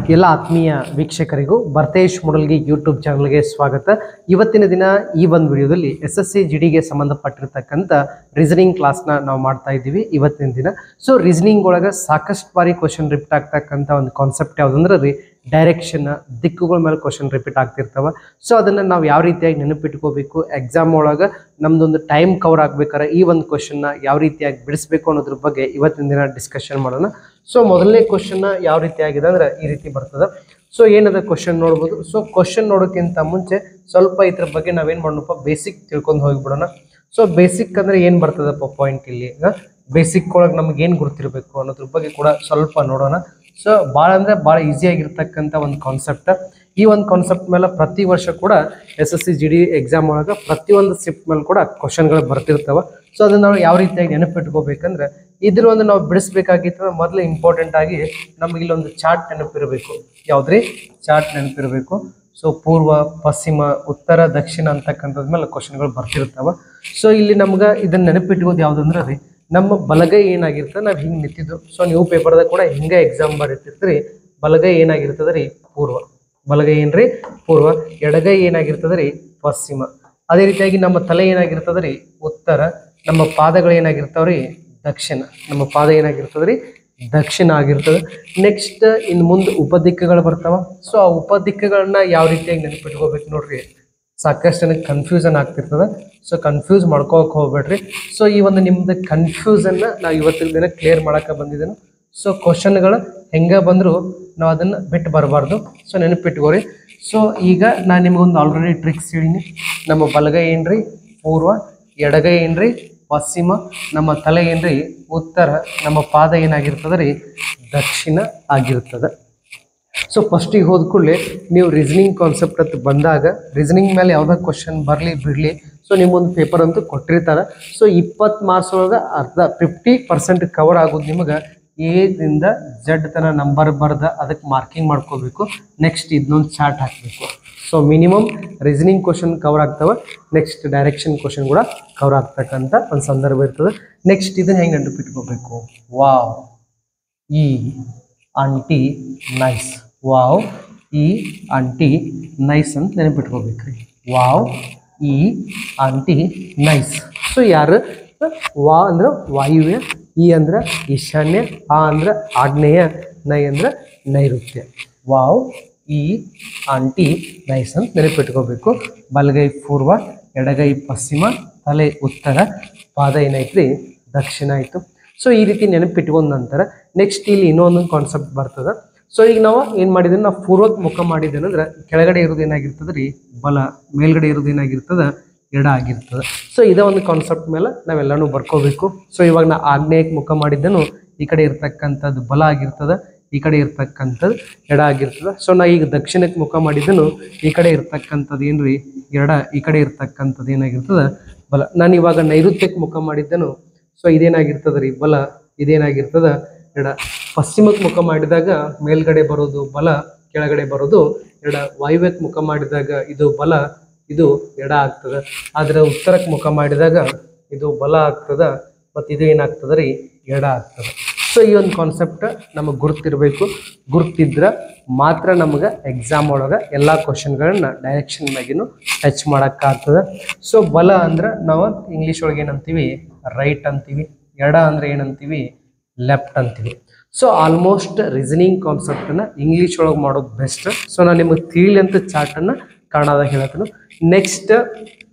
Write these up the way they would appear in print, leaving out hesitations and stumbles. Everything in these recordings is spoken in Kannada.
ಎಲ್ಲ ಆತ್ಮೀಯ ವೀಕ್ಷಕರಿಗೂ ಭರ್ತೇಶ್ ಮೂಡಲ್ಗಿ ಯೂಟ್ಯೂಬ್ ಚಾನಲ್ಗೆ ಸ್ವಾಗತ. ಇವತ್ತಿನ ದಿನ ಈ ಒಂದು ವಿಡಿಯೋದಲ್ಲಿ SSC GDಗೆ ಸಂಬಂಧಪಟ್ಟಿರ್ತಕ್ಕಂಥ ರೀಸನಿಂಗ್ ಕ್ಲಾಸ್ನ ನಾವು ಮಾಡ್ತಾ ಇದ್ದೀವಿ ಇವತ್ತಿನ ದಿನ. ಸೊ ರೀಸನಿಂಗ್ ಒಳಗೆ ಸಾಕಷ್ಟು ಬಾರಿ ಕ್ವಶನ್ ರಿಪೀಟ್ ಆಗ್ತಕ್ಕಂಥ ಒಂದು ಕಾನ್ಸೆಪ್ಟ್ ಯಾವುದಂದ್ರೆ ರೀ ಡೈರೆಕ್ಷನ್, ದಿಕ್ಕುಗಳ ಮೇಲೆ ಕ್ವಶನ್ ರಿಪೀಟ್ ಆಗ್ತಿರ್ತಾವ. ಸೊ ಅದನ್ನು ನಾವು ಯಾವ ರೀತಿಯಾಗಿ ನೆನಪಿಟ್ಕೋಬೇಕು, ಎಕ್ಸಾಮ್ ಒಳಗೆ ನಮ್ದೊಂದು ಟೈಮ್ ಕವರ್ ಆಗ್ಬೇಕಾದ್ರೆ ಈ ಒಂದು ಕ್ವಶನ್ನ ಯಾವ ರೀತಿಯಾಗಿ ಬಿಡಿಸ್ಬೇಕು ಅನ್ನೋದ್ರ ಬಗ್ಗೆ ಇವತ್ತಿನ ದಿನ ಡಿಸ್ಕಷನ್ ಮಾಡೋಣ. ಸೊ ಮೊದಲನೇ ಕ್ವಶನ್ ಯಾವ ರೀತಿ ಆಗಿದೆ ಅಂದ್ರೆ ಈ ರೀತಿ ಬರ್ತದೆ. ಸೊ ಏನದ ಕ್ವಶನ್ ನೋಡ್ಬೋದು. ಸೊ ಕ್ವಶನ್ ನೋಡೋಕ್ಕಿಂತ ಮುಂಚೆ ಸ್ವಲ್ಪ ಇದ್ರ ಬಗ್ಗೆ ನಾವೇನು ಮಾಡೋಣಪ್ಪ, ಬೇಸಿಕ್ ತಿಳ್ಕೊಂಡು ಹೋಗಿಬಿಡೋಣ. ಸೊ ಬೇಸಿಕ್ ಅಂದ್ರೆ ಏನು ಬರ್ತದಪ್ಪ ಪಾಯಿಂಟ್ ಇಲ್ಲಿ, ಬೇಸಿಕ್ ಒಳಗೆ ನಮ್ಗೆ ಏನು ಗೊತ್ತಿರಬೇಕು ಅನ್ನೋದ್ರ ಬಗ್ಗೆ ಕೂಡ ಸ್ವಲ್ಪ ನೋಡೋಣ. ಸೊ ಭಾಳ ಅಂದರೆ ಭಾಳ ಈಸಿಯಾಗಿರ್ತಕ್ಕಂಥ ಒಂದು ಕಾನ್ಸೆಪ್ಟ್. ಈ ಒಂದು ಕಾನ್ಸೆಪ್ಟ್ ಮೇಲೆ ಪ್ರತಿ ವರ್ಷ ಕೂಡ SSC GD ಎಕ್ಸಾಮ್ ಒಳಗೆ ಪ್ರತಿಯೊಂದು ಶಿಫ್ಟ್ ಮೇಲೆ ಕೂಡ ಕ್ವಶನ್ಗಳು ಬರ್ತಿರ್ತವೆ. ಸೊ ಅದನ್ನು ನಾವು ಯಾವ ರೀತಿಯಾಗಿ ನೆನಪಿಟ್ಕೋಬೇಕಂದ್ರೆ ಇದ್ರ ಒಂದು ನಾವು ಬಿಡಿಸ್ಬೇಕಾಗಿತ್ತು ಮೊದಲು ಇಂಪಾರ್ಟೆಂಟ್ ಆಗಿ ನಮಗೆ ಇಲ್ಲೊಂದು ಚಾರ್ಟ್ ನೆನಪಿರಬೇಕು. ಯಾವುದ್ರಿ ಚಾರ್ಟ್ ನೆನಪಿರಬೇಕು. ಸೊ ಪೂರ್ವ, ಪಶ್ಚಿಮ, ಉತ್ತರ, ದಕ್ಷಿಣ ಅಂತಕ್ಕಂಥದ್ ಮೇಲೆ ಕ್ವಶನ್ಗಳು ಬರ್ತಿರ್ತಾವ. ಸೊ ಇಲ್ಲಿ ನಮ್ಗೆ ಇದನ್ನ ನೆನಪಿಟ್ಕೋದು ಯಾವುದಂದ್ರೆ ರೀ ನಮ್ಮ ಬಲಗೈ ಏನಾಗಿರ್ತದೆ, ನಾವು ಹಿಂಗೆ ನಿಂತಿದ್ದು. ಸೊ ನೀವು ಪೇಪರ್ದಾಗ ಕೂಡ ಹಿಂಗೆ ಎಕ್ಸಾಮ್ ಬರೀತಿರ್ತೀರಿ. ಬಲಗೈ ಏನಾಗಿರ್ತದೆ ರೀ ಪೂರ್ವ, ಬಲಗೈ ಏನ್ರಿ ಪೂರ್ವ, ಎಡಗೈ ಏನಾಗಿರ್ತದೆ ರೀ ಪಶ್ಚಿಮ. ಅದೇ ರೀತಿಯಾಗಿ ನಮ್ಮ ತಲೆ ಏನಾಗಿರ್ತದೆ ರೀ ಉತ್ತರ, ನಮ್ಮ ಪಾದಗಳು ಏನಾಗಿರ್ತಾವ್ರಿ ದಕ್ಷಿಣ, ನಮ್ಮ ಪಾದ ಏನಾಗಿರ್ತದೆ ರೀ ದಕ್ಷಿಣ ಆಗಿರ್ತದೆ. ನೆಕ್ಸ್ಟ್ ಇನ್ನು ಮುಂದೆ ಉಪದಿಕ್ಕುಗಳು ಬರ್ತಾವ. ಸೊ ಆ ಉಪದಿಕ್ಕುಗಳನ್ನ ಯಾವ ರೀತಿಯಾಗಿ ನೆನಪಿಟ್ಕೋಬೇಕು ನೋಡ್ರಿ. ಸಾಕಷ್ಟು ಜನಕ್ಕೆ ಕನ್ಫ್ಯೂಷನ್ ಆಗ್ತಿರ್ತದೆ. ಸೊ ಕನ್ಫ್ಯೂಸ್ ಮಾಡ್ಕೋಕೆ ಹೋಗ್ಬೇಡ್ರಿ. ಸೊ ಈ ಒಂದು ನಿಮ್ದು ಕನ್ಫ್ಯೂಸನ್ನ ನಾವು ಇವತ್ತಿನ ದಿನ ಕ್ಲಿಯರ್ ಮಾಡಕ್ಕೆ ಬಂದಿದ್ದೇನೆ. ಸೊ ಕ್ವಶನ್ಗಳು ಹೆಂಗೆ ಬಂದರೂ ನಾವು ಅದನ್ನು ಬಿಟ್ಟು ಬರಬಾರ್ದು. ಸೊ ನೆನಪಿಟ್ಕೋರಿ. ಸೊ ಈಗ ನಾನು ನಿಮಗೊಂದು ಆಲ್ರೆಡಿ ಟ್ರಿಕ್ಸ್ ಹೇಳೀನಿ. ನಮ್ಮ ಬಲಗೈ ಏನ್ರಿ ಪೂರ್ವ, ಎಡಗೈ ಏನ್ರಿ ಪಶ್ಚಿಮ, ನಮ್ಮ ತಲೆ ಏನ್ರಿ ಉತ್ತರ, ನಮ್ಮ ಪಾದ ಏನಾಗಿರ್ತದೆ ರೀ ದಕ್ಷಿಣ ಆಗಿರ್ತದೆ. ಸೊ ಫಸ್ಟಿಗೆ ಹೋದ ಕೂಡಲೇ ನೀವು ರೀಸನಿಂಗ್ ಕಾನ್ಸೆಪ್ಟ್ ಅಂತ ಬಂದಾಗ ರೀಸನಿಂಗ್ ಮೇಲೆ ಯಾವುದೇ ಕ್ವಶನ್ ಬರಲಿ ಬಿಡಲಿ, ಸೊ ನಿಮ್ಮೊಂದು ಪೇಪರ್ ಅಂತೂ ಕೊಟ್ಟಿರ್ತಾರೆ. ಸೊ 20 ಮಾರ್ಕ್ಸ್ ಒಳಗೆ ಅರ್ಧ 50% ಕವರ್ ಆಗೋದು ನಿಮಗೆ ಎದಿಂದ Z ತನ ನಂಬರ್ ಬರ್ದ ಅದಕ್ಕೆ ಮಾರ್ಕಿಂಗ್ ಮಾಡ್ಕೋಬೇಕು. ನೆಕ್ಸ್ಟ್ ಇದನ್ನೊಂದು ಚಾರ್ಟ್ ಹಾಕಬೇಕು. So minimum reasoning question cover ಆಗ್ತವೆ, ನೆಕ್ಸ್ಟ್ ಡೈರೆಕ್ಷನ್ ಕ್ವಶನ್ ಕೂಡ ಕವರ್ ಆಗ್ತಕ್ಕಂಥ ಒಂದು ಸಂದರ್ಭ ಇರ್ತದೆ. ನೆಕ್ಸ್ಟ್ ಇದನ್ನ ಹೆಂಗೆ ನೆನಪಿಟ್ಕೋಬೇಕು, ವಾವ್ ಈ ಆಂಟಿ ನೈಸ್, ವಾವ್ ಈ ಆಂಟಿ ನೈಸ್ ಅಂತ ನೆನಪಿಟ್ಕೋಬೇಕ್ರಿ. ವಾವ್ ಈ ಆಂಟಿ ನೈಸ್. ಸೊ ಯಾರು ವಾ ಅಂದ್ರೆ ವಾಯುವ್ಯ, ಈ ಅಂದ್ರೆ ಈಶಾನ್ಯ, ಆ ಅಂದ್ರೆ ಆಗ್ನೇಯ, ನೈ ಅಂದ್ರೆ ನೈಋತ್ಯ. ವಾವ್ ಈ ಆಂಟಿ ನೈಸ್ ಅಂತ ನೆನಪಿಟ್ಕೋಬೇಕು. ಬಲಗೈ ಪೂರ್ವ, ಎಡಗೈ ಪಶ್ಚಿಮ, ತಲೆ ಉತ್ತರ, ಪಾದ ಏನೈತ್ರಿ ದಕ್ಷಿಣ ಆಯಿತು. ಸೊ ಈ ರೀತಿ ನೆನಪಿಟ್ಕೊಂಡ ನಂತರ ನೆಕ್ಸ್ಟ್ ಇಲ್ಲಿ ಇನ್ನೊಂದೊಂದು ಕಾನ್ಸೆಪ್ಟ್ ಬರ್ತದೆ. ಸೊ ಈಗ ನಾವು ಏನು ಮಾಡಿದ್ರೆ ನಾವು ಪೂರ್ವಕ್ಕೆ ಮುಖ ಮಾಡಿದ್ದೇನೆ ಅಂದ್ರೆ ಕೆಳಗಡೆ ಇರೋದು ಏನಾಗಿರ್ತದೆ ರೀ ಬಲ, ಮೇಲ್ಗಡೆ ಇರೋದು ಏನಾಗಿರ್ತದೆ ಎಡ ಆಗಿರ್ತದೆ. ಸೊ ಇದೇ ಒಂದು ಕಾನ್ಸೆಪ್ಟ್ ಮೇಲೆ ನಾವೆಲ್ಲನೂ ಬರ್ಕೋಬೇಕು. ಸೊ ಇವಾಗ ನಾ ಆಗ್ನೇಯಕ್ಕೆ ಮುಖ ಮಾಡಿದ್ದನು ಈ ಕಡೆ ಇರ್ತಕ್ಕಂಥದ್ದು ಬಲ ಆಗಿರ್ತದೆ, ಈ ಕಡೆ ಇರ್ತಕ್ಕಂಥದ್ದು ಎಡ ಆಗಿರ್ತದೆ. ಸೊ ನಾ ಈಗ ದಕ್ಷಿಣಕ್ಕೆ ಮುಖ ಮಾಡಿದ್ದನು ಈ ಕಡೆ ಇರ್ತಕ್ಕಂಥದ್ದು ಏನ್ರಿ ಎಡ, ಈ ಕಡೆ ಇರ್ತಕ್ಕಂಥದ್ದು ಏನಾಗಿರ್ತದೆ ಬಲ. ನಾನು ಇವಾಗ ನೈಋತ್ಯಕ್ಕೆ ಮುಖ ಮಾಡಿದ್ದನು. ಸೊ ಇದೇನಾಗಿರ್ತದೆ ರೀ ಬಲ, ಇದೇನಾಗಿರ್ತದ ಎಡ. ಪಶ್ಚಿಮಕ್ಕೆ ಮುಖ ಮಾಡಿದಾಗ ಮೇಲ್ಗಡೆ ಬರೋದು ಬಲ, ಕೆಳಗಡೆ ಬರೋದು ಎಡ. ವಾಯುವ್ಯಕ್ಕೆ ಮುಖ ಮಾಡಿದಾಗ ಇದು ಬಲ, ಇದು ಎಡ ಆಗ್ತದೆ. ಆದರೆ ಉತ್ತರಕ್ಕೆ ಮುಖ ಮಾಡಿದಾಗ ಇದು ಬಲ ಆಗ್ತದ, ಮತ್ತು ಇದು ಏನಾಗ್ತದೆ ರೀ ಎಡ ಆಗ್ತದೆ. ಸೊ ಈ ಒಂದು ಕಾನ್ಸೆಪ್ಟ್ ನಮಗೆ ಗುರುತಿರಬೇಕು. ಗುರುತಿದ್ರೆ ಮಾತ್ರ ನಮಗೆ ಎಕ್ಸಾಮ್ ಒಳಗೆ ಎಲ್ಲ ಕ್ವಶನ್ಗಳನ್ನ ಡೈರೆಕ್ಷನ್ ಮ್ಯಾಗಿನೂ ಟಚ್ ಮಾಡೋಕ್ಕಾಗ್ತದೆ. ಸೊ ಬಲ ಅಂದ್ರೆ ನಾವು ಇಂಗ್ಲೀಷ್ ಒಳಗೆ ಏನಂತೀವಿ ರೈಟ್ ಅಂತೀವಿ, ಎಡ ಅಂದ್ರೆ ಏನಂತೀವಿ ಲೆಫ್ಟ್ ಅಂತೀವಿ. ಸೊ ಆಲ್ಮೋಸ್ಟ್ ರೀಸನಿಂಗ್ ಕಾನ್ಸೆಪ್ಟನ್ನು ಇಂಗ್ಲೀಷ್ ಒಳಗೆ ಮಾಡೋದು ಬೆಸ್ಟ್. ಸೊ ನಾನು ನಿಮಗೆ ತಿಳಿಲಿ ಅಂತ ಚಾರ್ಟನ್ನು ಕನ್ನಡದಾಗ ಹೇಳ್ತೀನಿ. ನೆಕ್ಸ್ಟ್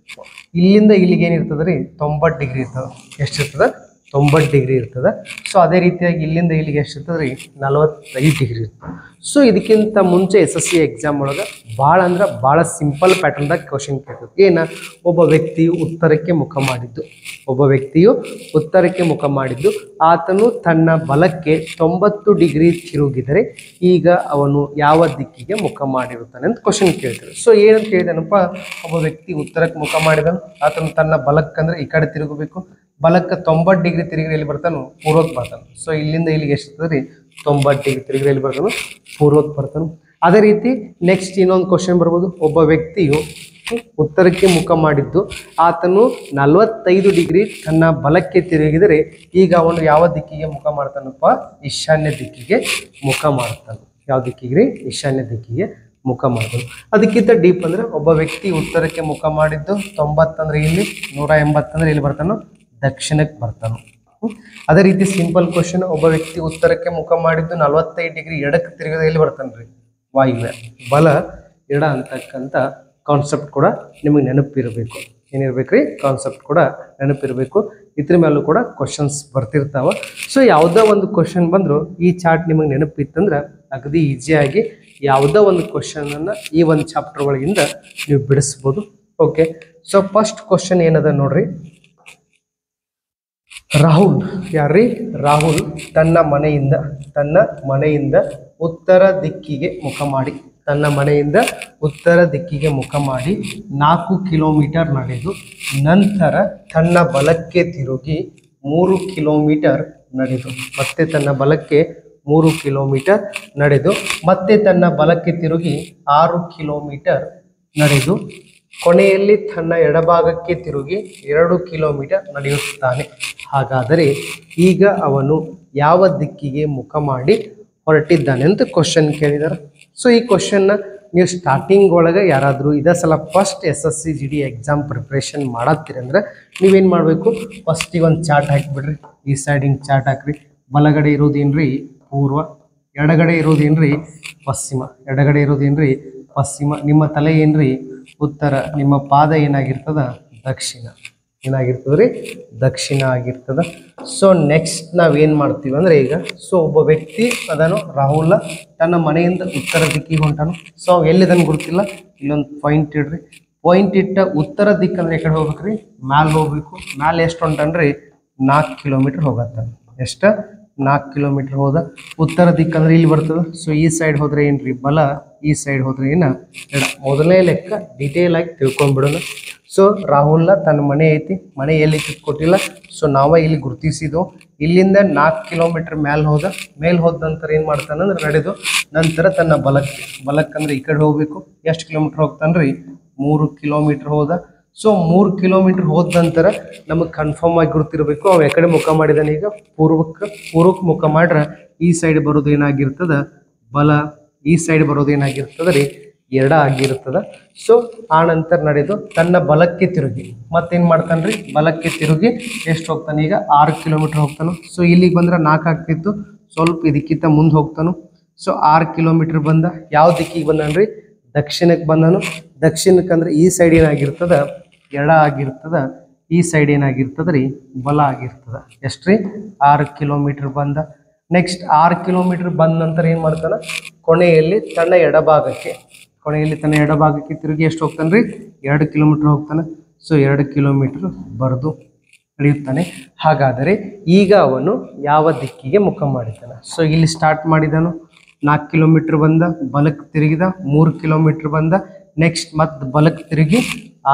ಇಲ್ಲಿಂದ ಇಲ್ಲಿಗೆ ಏನಿರ್ತದೆ ರೀ 90 ಡಿಗ್ರಿ ಇರ್ತದೆ. ಎಷ್ಟಿರ್ತದೆ 90 ಡಿಗ್ರಿ ಇರ್ತದೆ. ಸೊ ಅದೇ ರೀತಿಯಾಗಿ ಇಲ್ಲಿಂದ ಇಲ್ಲಿಗೆ ಎಷ್ಟಿರ್ತದೆ ರೀ 45 ಡಿಗ್ರಿ ಇರ್ತದೆ. ಸೊ ಇದಕ್ಕಿಂತ ಮುಂಚೆ SSC ಎಕ್ಸಾಮ್ ಒಳಗೆ ಭಾಳ ಅಂದ್ರೆ ಭಾಳ ಸಿಂಪಲ್ ಪ್ಯಾಟರ್ನ್ದಾಗ ಕ್ವಶನ್ ಕೇಳ್ತದೆ. ಏನು, ಒಬ್ಬ ವ್ಯಕ್ತಿಯು ಉತ್ತರಕ್ಕೆ ಮುಖ ಮಾಡಿದ್ದು, ಒಬ್ಬ ವ್ಯಕ್ತಿಯು ಉತ್ತರಕ್ಕೆ ಮುಖ ಮಾಡಿದ್ದು, ಆತನು ತನ್ನ ಬಲಕ್ಕೆ 90 ಡಿಗ್ರಿ ತಿರುಗಿದರೆ ಈಗ ಅವನು ಯಾವ ದಿಕ್ಕಿಗೆ ಮುಖ ಮಾಡಿರುತ್ತಾನೆ ಅಂತ ಕ್ವಶನ್ ಕೇಳ್ತಾರೆ. ಸೊ ಏನಂತ ಹೇಳಿದನಪ್ಪ, ಒಬ್ಬ ವ್ಯಕ್ತಿ ಉತ್ತರಕ್ಕೆ ಮುಖ ಮಾಡಿದನು, ಆತನು ತನ್ನ ಬಲಕ್ಕಂದ್ರೆ ಈ ಕಡೆ ತಿರುಗಬೇಕು, ಬಲಕ್ಕೆ 90 ಡಿಗ್ರಿ ತಿರುಗಿ ಎಲ್ಲಿ ಬರ್ತಾನು ಪೂರ್ವಕ್ಕೆ ಬರ್ತಾನೆ. ಸೊ ಇಲ್ಲಿಂದ ಇಲ್ಲಿಗೆ ಎಷ್ಟಿರ್ತದೆ ರೀ 90 ಡಿಗ್ರಿ ತಿರುಗಿ ಎಲ್ಲಿ ಬರ್ತಾನು ಪೂರ್ವಕ್ಕೆ ಬರ್ತಾನೆ. ಅದೇ ರೀತಿ ನೆಕ್ಸ್ಟ್ ಇನ್ನೊಂದು ಕ್ವಶನ್ ಬರ್ಬೋದು. ಒಬ್ಬ ವ್ಯಕ್ತಿಯು ಉತ್ತರಕ್ಕೆ ಮುಖ ಮಾಡಿದ್ದು, ಆತನು 45 ಡಿಗ್ರಿ ತನ್ನ ಬಲಕ್ಕೆ ತಿರುಗಿದರೆ ಈಗ ಅವನು ಯಾವ ದಿಕ್ಕಿಗೆ ಮುಖ ಮಾಡ್ತಾನಪ್ಪ, ಈಶಾನ್ಯ ದಿಕ್ಕಿಗೆ ಮುಖ ಮಾಡ್ತಾನೆ. ಯಾವ ದಿಕ್ಕಿಗೆ ರೀ? ಈಶಾನ್ಯ ದಿಕ್ಕಿಗೆ ಮುಖ ಮಾಡೋದು. ಅದಕ್ಕಿಂತ ಡೀಪ್ ಅಂದ್ರೆ ಒಬ್ಬ ವ್ಯಕ್ತಿ ಉತ್ತರಕ್ಕೆ ಮುಖ ಮಾಡಿದ್ದು 90 ಅಂದ್ರೆ ಇಲ್ಲಿ, 180 ಅಂದ್ರೆ ಇಲ್ಲಿ ಬರ್ತಾನೋ ದಕ್ಷಿಣಕ್ಕೆ ಬರ್ತಾನೋ. ಅದೇ ರೀತಿ ಸಿಂಪಲ್ ಕ್ವಶನ್, ಒಬ್ಬ ವ್ಯಕ್ತಿ ಉತ್ತರಕ್ಕೆ ಮುಖ ಮಾಡಿದ್ದು 45 ಡಿಗ್ರಿ ಎಡಕ್ಕೆ ತಿರುಗಿದ ಎಲ್ಲಿ ಬರ್ತಾನ್ರಿ? ವಾಯುವ್ಯ. ಬಲ ಎಡ ಅಂತಕ್ಕಂಥ ಕಾನ್ಸೆಪ್ಟ್ ಕೂಡ ನಿಮಗೆ ನೆನಪಿರಬೇಕು. ಏನಿರ್ಬೇಕ್ರಿ? ಕಾನ್ಸೆಪ್ಟ್ ಕೂಡ ನೆನಪಿರಬೇಕು. ಇದ್ರ ಮೇಲೂ ಕೂಡ ಕ್ವಶನ್ಸ್ ಬರ್ತಿರ್ತಾವ. ಸೊ ಯಾವುದೋ ಒಂದು ಕ್ವಶನ್ ಬಂದ್ರು ಈ ಚಾರ್ಟ್ ನಿಮಗೆ ನೆನಪಿತ್ತಂದ್ರೆ ಅಗದಿ ಈಸಿಯಾಗಿ ಯಾವುದೋ ಒಂದು ಕ್ವಶನ್ ಅನ್ನ ಈ ಒಂದು ಚಾಪ್ಟರ್ ಒಳಗಿಂದ ನೀವು ಬಿಡಿಸ್ಬೋದು. ಓಕೆ, ಸೊ ಫಸ್ಟ್ ಕ್ವಶನ್ ಏನದ ನೋಡ್ರಿ. ರಾಹುಲ್, ಯಾರ್ರಿ? ರಾಹುಲ್ ತನ್ನ ಮನೆಯಿಂದ ಉತ್ತರ ದಿಕ್ಕಿಗೆ ಮುಖ ಮಾಡಿ, ತನ್ನ ಮನೆಯಿಂದ ಉತ್ತರ ದಿಕ್ಕಿಗೆ ಮುಖ ಮಾಡಿ 4 ಕಿಲೋಮೀಟರ್ ನಡೆದು ನಂತರ ತನ್ನ ಬಲಕ್ಕೆ ತಿರುಗಿ 3 ಕಿಲೋಮೀಟರ್ ನಡೆದು, ಮತ್ತೆ ತನ್ನ ಬಲಕ್ಕೆ 3 ಕಿಲೋಮೀಟರ್ ನಡೆದು ಮತ್ತೆ ತನ್ನ ಬಲಕ್ಕೆ ತಿರುಗಿ 6 ಕಿಲೋಮೀಟರ್ ನಡೆದು ಕೊನೆಯಲ್ಲಿ ತನ್ನ ಎಡಭಾಗಕ್ಕೆ ತಿರುಗಿ 2 ಕಿಲೋಮೀಟರ್ ನಡೆಯುತ್ತಾನೆ. ಹಾಗಾದರೆ ಈಗ ಅವನು ಯಾವ ದಿಕ್ಕಿಗೆ ಮುಖ ಮಾಡಿ ಹೊರಟಿದ್ದಾನೆ ಅಂತ ಕ್ವಶನ್ ಕೇಳಿದಾರೆ. ಸೊ ಈ ಕ್ವಶನ್ನ ನೀವು ಸ್ಟಾರ್ಟಿಂಗ್ ಒಳಗೆ ಯಾರಾದರೂ ಇದೇ ಸಲ first SSC GD exam preparation ಮಾಡತ್ತೀರಿ ಅಂದ್ರೆ ನೀವೇನು ಮಾಡಬೇಕು? ಫಸ್ಟಿಗೆ ಒಂದು ಚಾರ್ಟ್ ಹಾಕಿಬಿಡ್ರಿ. ಈ ಸೈಡಿಂಗ್ ಚಾರ್ಟ್ ಹಾಕ್ರಿ. ಬಲಗಡೆ ಇರೋದೇನ್ರಿ? ಪೂರ್ವ. ಎಡಗಡೆ ಇರೋದೇನ್ರಿ? ಪಶ್ಚಿಮ. ಎಡಗಡೆ ಇರೋದೇನ್ರಿ? ಪಶ್ಚಿಮ. ನಿಮ್ಮ ತಲೆ ಏನ್ರಿ? ಉತ್ತರ. ನಿಮ್ಮ ಪಾದ ಏನಾಗಿರ್ತದ? ದಕ್ಷಿಣ. ಏನಾಗಿರ್ತದ್ರಿ? ದಕ್ಷಿಣ ಆಗಿರ್ತದ. ಸೊ ನೆಕ್ಸ್ಟ್ ನಾವೇನು ಮಾಡ್ತೀವಿ ಅಂದ್ರೆ ಈಗ ಒಬ್ಬ ವ್ಯಕ್ತಿ ಅದನ್ನು ರಾಹುಲ್ ತನ್ನ ಮನೆಯಿಂದ ಉತ್ತರ ದಿಕ್ಕಿಗೆ ಹೊಂಟಾನು. ಸೊ ಎಲ್ಲಿದನ್ನು ಗೊತ್ತಿಲ್ಲ, ಇಲ್ಲೊಂದು ಪಾಯಿಂಟ್ ಇಡ್ರಿ. ಪಾಯಿಂಟ್ ಇಟ್ಟ ಉತ್ತರ ದಿಕ್ಕಂದ್ರೆ ಈ ಕಡೆ ಹೋಗ್ಬೇಕ್ರಿ, ಮ್ಯಾಲೆ ಹೋಗ್ಬೇಕು. ಮ್ಯಾಲೆ ಎಷ್ಟು ಹೊಂಟನ್ರಿ? 4 ಕಿಲೋಮೀಟರ್ ಹೋಗತ್ತಾನ. ಎಷ್ಟ? 4 ಕಿಲೋಮೀಟರ್ ಹೋದ. ಉತ್ತರ ದಿಕ್ಕಂದ್ರೆ ಇಲ್ಲಿ ಬರ್ತದೆ. ಸೊ ಈ ಸೈಡ್ ಹೋದ್ರೆ ಏನ್ರಿ? ಬಲ. ಈ ಸೈಡ್ ಹೋದ್ರೆ ಏನ? ಎಡ. ಮೊದಲನೇ ಲೆಕ್ಕ ಡೀಟೇಲ್ ಆಗಿ ತಿಳ್ಕೊಂಡ್ಬಿಡೋಣ. ಸೊ ರಾಹುಲ್ ತನ್ನ ಮನೆ ಐತಿ, ಮನೆ ಎಲ್ಲಿ ಕೊಟ್ಟಿಲ್ಲ. ಸೊ ನಾವೇ ಇಲ್ಲಿ ಗುರುತಿಸಿದ್ವು. ಇಲ್ಲಿಂದ 4 ಕಿಲೋಮೀಟರ್ ಮೇಲೆ ಹೋದ ನಂತರ ಏನು ಮಾಡ್ತಾನಂದ್ರೆ ನಡೆದು ನಂತರ ತನ್ನ ಬಲಕ್ಕಂದ್ರೆ ಈ ಕಡೆ ಹೋಗ್ಬೇಕು. ಎಷ್ಟು ಕಿಲೋಮೀಟರ್ ಹೋಗ್ತಾನ್ರಿ? 3 ಕಿಲೋಮೀಟರ್ ಹೋದ. ಸೊ 3 ಕಿಲೋಮೀಟರ್ ಹೋದ ನಂತರ ನಮಗೆ ಕನ್ಫರ್ಮ್ ಆಗಿ ಗುರುತಿರಬೇಕು ಅವ ಎಕಡೆ ಮುಖ ಮಾಡಿದಾನೆ. ಈಗ ಪೂರ್ವಕ್ಕೆ ಮುಖ ಮಾಡ್ರೆ ಈ ಸೈಡ್ ಬರೋದು ಏನಾಗಿರ್ತದ? ಬಲ. ಈ ಸೈಡ್ ಬರೋದು ಏನಾಗಿರ್ತದ ರೀ? ಎಡ ಆಗಿರ್ತದ. ಸೊ ಆ ನಂತರ ನಡೆದು ತನ್ನ ಬಲಕ್ಕೆ ತಿರುಗಿ ಮತ್ತೇನು ಮಾಡ್ತಾನ್ರಿ? ಬಲಕ್ಕೆ ತಿರುಗಿ ಎಷ್ಟು ಹೋಗ್ತಾನೆ? ಈಗ 6 ಕಿಲೋಮೀಟರ್ ಹೋಗ್ತಾನು. ಸೊ ಇಲ್ಲಿಗೆ ಬಂದ್ರೆ 4 ಆಗ್ತಿತ್ತು, ಸ್ವಲ್ಪ ಇದಕ್ಕಿಂತ ಮುಂದೆ ಹೋಗ್ತಾನು. ಸೊ 6 ಕಿಲೋಮೀಟರ್ ಬಂದ. ಯಾವ ದಿಕ್ಕಿಗೆ ಬಂದನ್ರಿ? ದಕ್ಷಿಣಕ್ಕೆ ಬಂದನು. ದಕ್ಷಿಣಕ್ಕೆ ಅಂದ್ರೆ ಈ ಸೈಡ್ ಏನಾಗಿರ್ತದ? ಎಡ ಆಗಿರ್ತದ. ಈ ಸೈಡ್ ಏನಾಗಿರ್ತದ ರೀ? ಬಲ ಆಗಿರ್ತದ. ಎಷ್ಟ್ರಿ? 6 ಕಿಲೋಮೀಟರ್ ಬಂದ. ನೆಕ್ಸ್ಟ್ 6 ಕಿಲೋಮೀಟರ್ ಬಂದ ನಂತರ ಏನು ಮಾಡ್ತಾನ? ಕೊನೆಯಲ್ಲಿ ತನ್ನ ಎಡಭಾಗಕ್ಕೆ ತಿರುಗಿ ಎಷ್ಟು ಹೋಗ್ತಾನೆ? 2 ಕಿಲೋಮೀಟರ್ ಹೋಗ್ತಾನೆ. ಸೊ 2 ಕಿಲೋಮೀಟರ್ ಬರೆದು ನಡೆಯುತ್ತಾನೆ. ಹಾಗಾದರೆ ಈಗ ಅವನು ಯಾವ ದಿಕ್ಕಿಗೆ ಮುಖ ಮಾಡಿದ್ದಾನೆ? ಸೊ ಇಲ್ಲಿ ಸ್ಟಾರ್ಟ್ ಮಾಡಿದನು, 4 ಕಿಲೋಮೀಟರ್ ಬಂದ, ಬಲಕ್ಕೆ ತಿರುಗಿದ, 3 ಕಿಲೋಮೀಟರ್ ಬಂದ, ನೆಕ್ಸ್ಟ್ ಮತ್ತೆ ಬಲಕ್ಕೆ ತಿರುಗಿ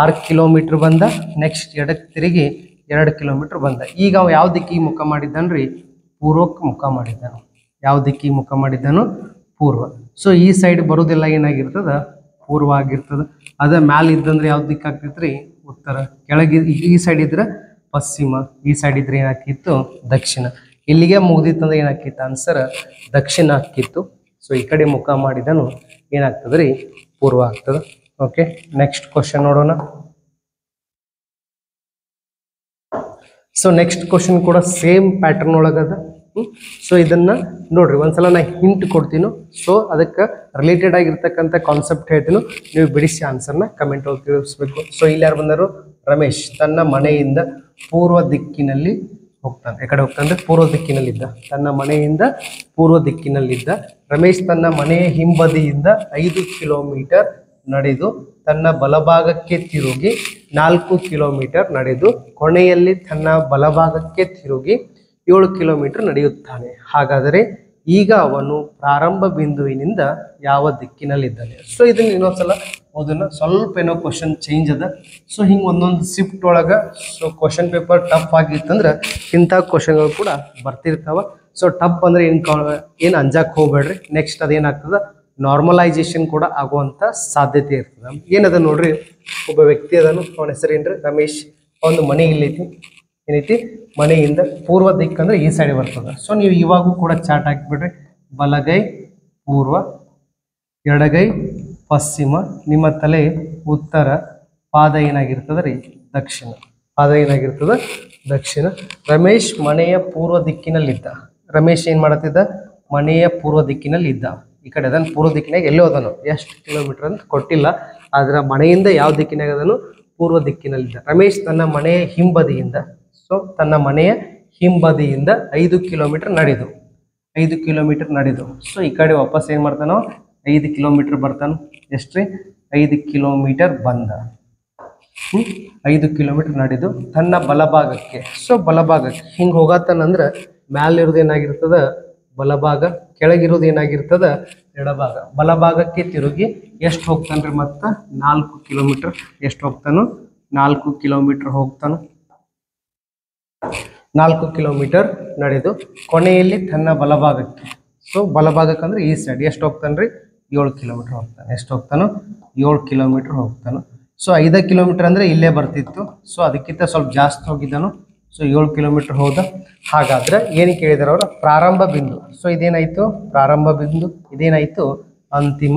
6 ಕಿಲೋಮೀಟರ್ ಬಂದ, ನೆಕ್ಸ್ಟ್ ಎಡಕ್ಕೆ ತಿರುಗಿ 2 ಕಿಲೋಮೀಟರ್ ಬಂದ. ಈಗ ಅವ ಯಾವ ದಿಕ್ಕಿಗೆ ಮುಖ ಮಾಡಿದ್ದಾನ್ರಿ? ಪೂರ್ವಕ್ಕೆ ಮುಖ ಮಾಡಿದ್ದಾನು. ಯಾವ ದಿಕ್ಕಿಗೆ ಮುಖ ಮಾಡಿದ್ದಾನು? ಪೂರ್ವ. ಸೊ ಈ ಸೈಡ್ ಬರೋದೆಲ್ಲ ಏನಾಗಿರ್ತದ? ಪೂರ್ವ ಆಗಿರ್ತದ. ಅದ ಮ್ಯಾಲ ಇದ್ದಂದ್ರೆ ಯಾವ ದಿಕ್ಕು ಆಗ್ತೈತ್ರಿ? ಉತ್ತರ. ಕೆಳಗೆ ಈ ಸೈಡ್ ಇದ್ರೆ ಪಶ್ಚಿಮ, ಈ ಸೈಡ್ ಇದ್ರೆ ಏನಾಕಿತ್ತು? ದಕ್ಷಿಣ. ಇಲ್ಲಿಗೆ ಮುಗ್ದಿತ್ತಂದ್ರೆ ಏನಾಕಿತ್ತು? ಆನ್ಸರ್ ದಕ್ಷಿಣ ಹಾಕಿತ್ತು. ಸೊ ಈ ಕಡೆ ಮುಖ ಮಾಡಿದನು ಏನಾಗ್ತದ್ರಿ? ಪೂರ್ವ ಆಗ್ತದ. ಓಕೆ, ನೆಕ್ಸ್ಟ್ ಕ್ವಶನ್ ನೋಡೋಣ. ಸೊ ನೆಕ್ಸ್ಟ್ ಕ್ವಶನ್ ಕೂಡ ಸೇಮ್ ಪ್ಯಾಟರ್ನ್ ಒಳಗದ. ಸೊ ಇದನ್ನ ನೋಡ್ರಿ, ಒಂದ್ಸಲ ನಾ ಹಿಂಟ್ ಕೊಡ್ತೀನಿ. ಸೊ ಅದಕ್ಕೆ ರಿಲೇಟೆಡ್ ಆಗಿರ್ತಕ್ಕಂಥ ಕಾನ್ಸೆಪ್ಟ್ ಹೇಳ್ತೀನಿ, ನೀವು ಬಿಡಿಸಿ ಆನ್ಸರ್ನ ಕಮೆಂಟ್ ಒಳಗೆ ತಿಳಿಸ್ಬೇಕು. ಸೊ ಇಲ್ಲಿ ಯಾರು ಬಂದರು? ರಮೇಶ್ ತನ್ನ ಮನೆಯಿಂದ ಪೂರ್ವ ದಿಕ್ಕಿನಲ್ಲಿ ಹೋಗ್ತಾನೆ. ಯಾಕಡೆ ಹೋಗ್ತಾನೆ? ಪೂರ್ವ ದಿಕ್ಕಿನಲ್ಲಿದ್ದ. ತನ್ನ ಮನೆಯಿಂದ ಪೂರ್ವ ದಿಕ್ಕಿನಲ್ಲಿದ್ದ ರಮೇಶ್ ತನ್ನ ಮನೆಯ ಹಿಂಬದಿಯಿಂದ 5 ಕಿಲೋಮೀಟರ್ ನಡೆದು ತನ್ನ ಬಲಭಾಗಕ್ಕೆ ತಿರುಗಿ 4 ಕಿಲೋಮೀಟರ್ ನಡೆದು ಕೊನೆಯಲ್ಲಿ ತನ್ನ ಬಲಭಾಗಕ್ಕೆ ತಿರುಗಿ 7 ಕಿಲೋಮೀಟರ್ ನಡೆಯುತ್ತಾನೆ. ಹಾಗಾದರೆ ಈಗ ಅವನು ಪ್ರಾರಂಭ ಬಿಂದುವಿನಿಂದ ಯಾವ ದಿಕ್ಕಿನಲ್ಲಿದ್ದಾನೆ? ಸೊ ಇದನ್ನ ಇನ್ನೊಂದ್ಸಲ ಅದನ್ನ ಸ್ವಲ್ಪ ಏನೋ ಕ್ವಶನ್ ಚೇಂಜ್ ಅದ. ಸೊ ಹಿಂಗೆ ಒಂದೊಂದು ಶಿಫ್ಟ್ ಒಳಗೆ ಸೊ ಕ್ವಶನ್ ಪೇಪರ್ ಟಫ್ ಆಗಿತ್ತಂದ್ರೆ ಇಂಥ ಕ್ವಶನ್ಗಳು ಕೂಡ ಬರ್ತಿರ್ತಾವ. ಸೊ ಟಫ್ ಅಂದ್ರೆ ಏನು ಅಂಜಾಕ್ ಹೋಗ್ಬೇಡ್ರಿ. ನೆಕ್ಸ್ಟ್ ಅದೇನಾಗ್ತದ? ನಾರ್ಮಲೈಸೇಷನ್ ಕೂಡ ಆಗುವಂಥ ಸಾಧ್ಯತೆ ಇರ್ತದೆ. ಏನದ ನೋಡ್ರಿ, ಒಬ್ಬ ವ್ಯಕ್ತಿ ಅದನ್ನು, ಅವನ ಹೆಸರೇನ್ರಿ? ರಮೇಶ್. ಒಂದು ಮನೆ ಇಲ್ಲೈತಿ. ಏನೈತಿ? ಮನೆಯಿಂದ ಪೂರ್ವ ದಿಕ್ಕಂದ್ರೆ ಈ ಸೈಡ್ ಬರ್ತದೆ. ಸೊ ನೀವು ಇವಾಗೂ ಕೂಡ ಚಾರ್ಟ್ ಹಾಕಿಬಿಡ್ರಿ. ಬಲಗೈ ಪೂರ್ವ, ಎಡಗೈ ಪಶ್ಚಿಮ, ನಿಮ್ಮ ತಲೆ ಉತ್ತರ, ಪಾದ ಏನಾಗಿರ್ತದ ರೀ ದಕ್ಷಿಣ. ಪಾದ ಏನಾಗಿರ್ತದ ದಕ್ಷಿಣ. ರಮೇಶ್ ಮನೆಯ ಪೂರ್ವ ದಿಕ್ಕಿನಲ್ಲಿದ್ದ. ರಮೇಶ್ ಏನು ಮಾಡತ್ತಿದ್ದ? ಮನೆಯ ಪೂರ್ವ ದಿಕ್ಕಿನಲ್ಲಿ ಇದ್ದ. ಈ ಕಡೆ ಅದನ್ನು ಪೂರ್ವ ದಿಕ್ಕಿನಾಗ ಎಲ್ಲೋ ಅದನು, ಎಷ್ಟು ಕಿಲೋಮೀಟರ್ ಅಂತ ಕೊಟ್ಟಿಲ್ಲ, ಆದ್ರೆ ಮನೆಯಿಂದ ಯಾವ ದಿಕ್ಕಿನಾಗ ಅದನ್ನು? ಪೂರ್ವ ದಿಕ್ಕಿನಲ್ಲಿದ್ದ. ರಮೇಶ್ ತನ್ನ ಮನೆಯ ಹಿಂಬದಿಯಿಂದ, ಸೊ ತನ್ನ ಮನೆಯ ಹಿಂಬದಿಯಿಂದ 5 ಕಿಲೋಮೀಟರ್ ನಡೆದು. 5 ಕಿಲೋಮೀಟರ್ ನಡೆದು. ಸೊ ಈ ಕಡೆ ವಾಪಸ್ ಏನು ಮಾಡ್ತಾನೋ? 5 ಕಿಲೋಮೀಟರ್ ಬರ್ತಾನೆ. ಎಷ್ಟು ರೀ? 5 ಕಿಲೋಮೀಟರ್ ಬಂದ. 5 ಕಿಲೋಮೀಟರ್ ನಡೆದು ತನ್ನ ಬಲಭಾಗಕ್ಕೆ, ಸೊ ಬಲಭಾಗಕ್ಕೆ ಹಿಂಗೆ ಹೋಗತ್ತಾನಂದ್ರೆ ಮ್ಯಾಲಿರೋದು ಏನಾಗಿರ್ತದ? ಬಲಭಾಗ, ಕೆಳಗಿರೋದು ಏನಾಗಿರ್ತದ? ಎಡಭಾಗ. ಬಲಭಾಗಕ್ಕೆ ತಿರುಗಿ ಎಷ್ಟು ಹೋಗ್ತಾನ್ರಿ? ಮತ್ತೆ 4 ಕಿಲೋಮೀಟರ್. ಎಷ್ಟು ಹೋಗ್ತಾನೋ? 4 ಕಿಲೋಮೀಟರ್ ಹೋಗ್ತಾನು. 4 ಕಿಲೋಮೀಟರ್ ನಡೆದು ಕೊನೆಯಲ್ಲಿ ತನ್ನ ಬಲಭಾಗಕ್ಕೆ, ಸೊ ಬಲಭಾಗಕ್ಕೆ ಅಂದ್ರೆ ಈ ಸೈಡ್ ಎಷ್ಟು ಹೋಗ್ತಾನ್ರಿ? 7 ಕಿಲೋಮೀಟರ್ ಹೋಗ್ತಾನೆ. ಎಷ್ಟು ಹೋಗ್ತಾನೋ? 7 ಕಿಲೋಮೀಟರ್ ಹೋಗ್ತಾನು. ಸೊ 5 ಕಿಲೋಮೀಟರ್ ಅಂದರೆ ಇಲ್ಲೇ ಬರ್ತಿತ್ತು, ಸೊ ಅದಕ್ಕಿಂತ ಸ್ವಲ್ಪ ಜಾಸ್ತಿ ಹೋಗಿದ್ದಾನು. ಸೊ 7 ಕಿಲೋಮೀಟರ್ ಹೋದ. ಹಾಗಾದ್ರೆ ಏನು ಕೇಳಿದಾರೆ ಅವರು? ಪ್ರಾರಂಭ ಬಿಂದು. ಸೊ ಇದೇನಾಯಿತು? ಪ್ರಾರಂಭ ಬಿಂದು. ಇದೇನಾಯಿತು? ಅಂತಿಮ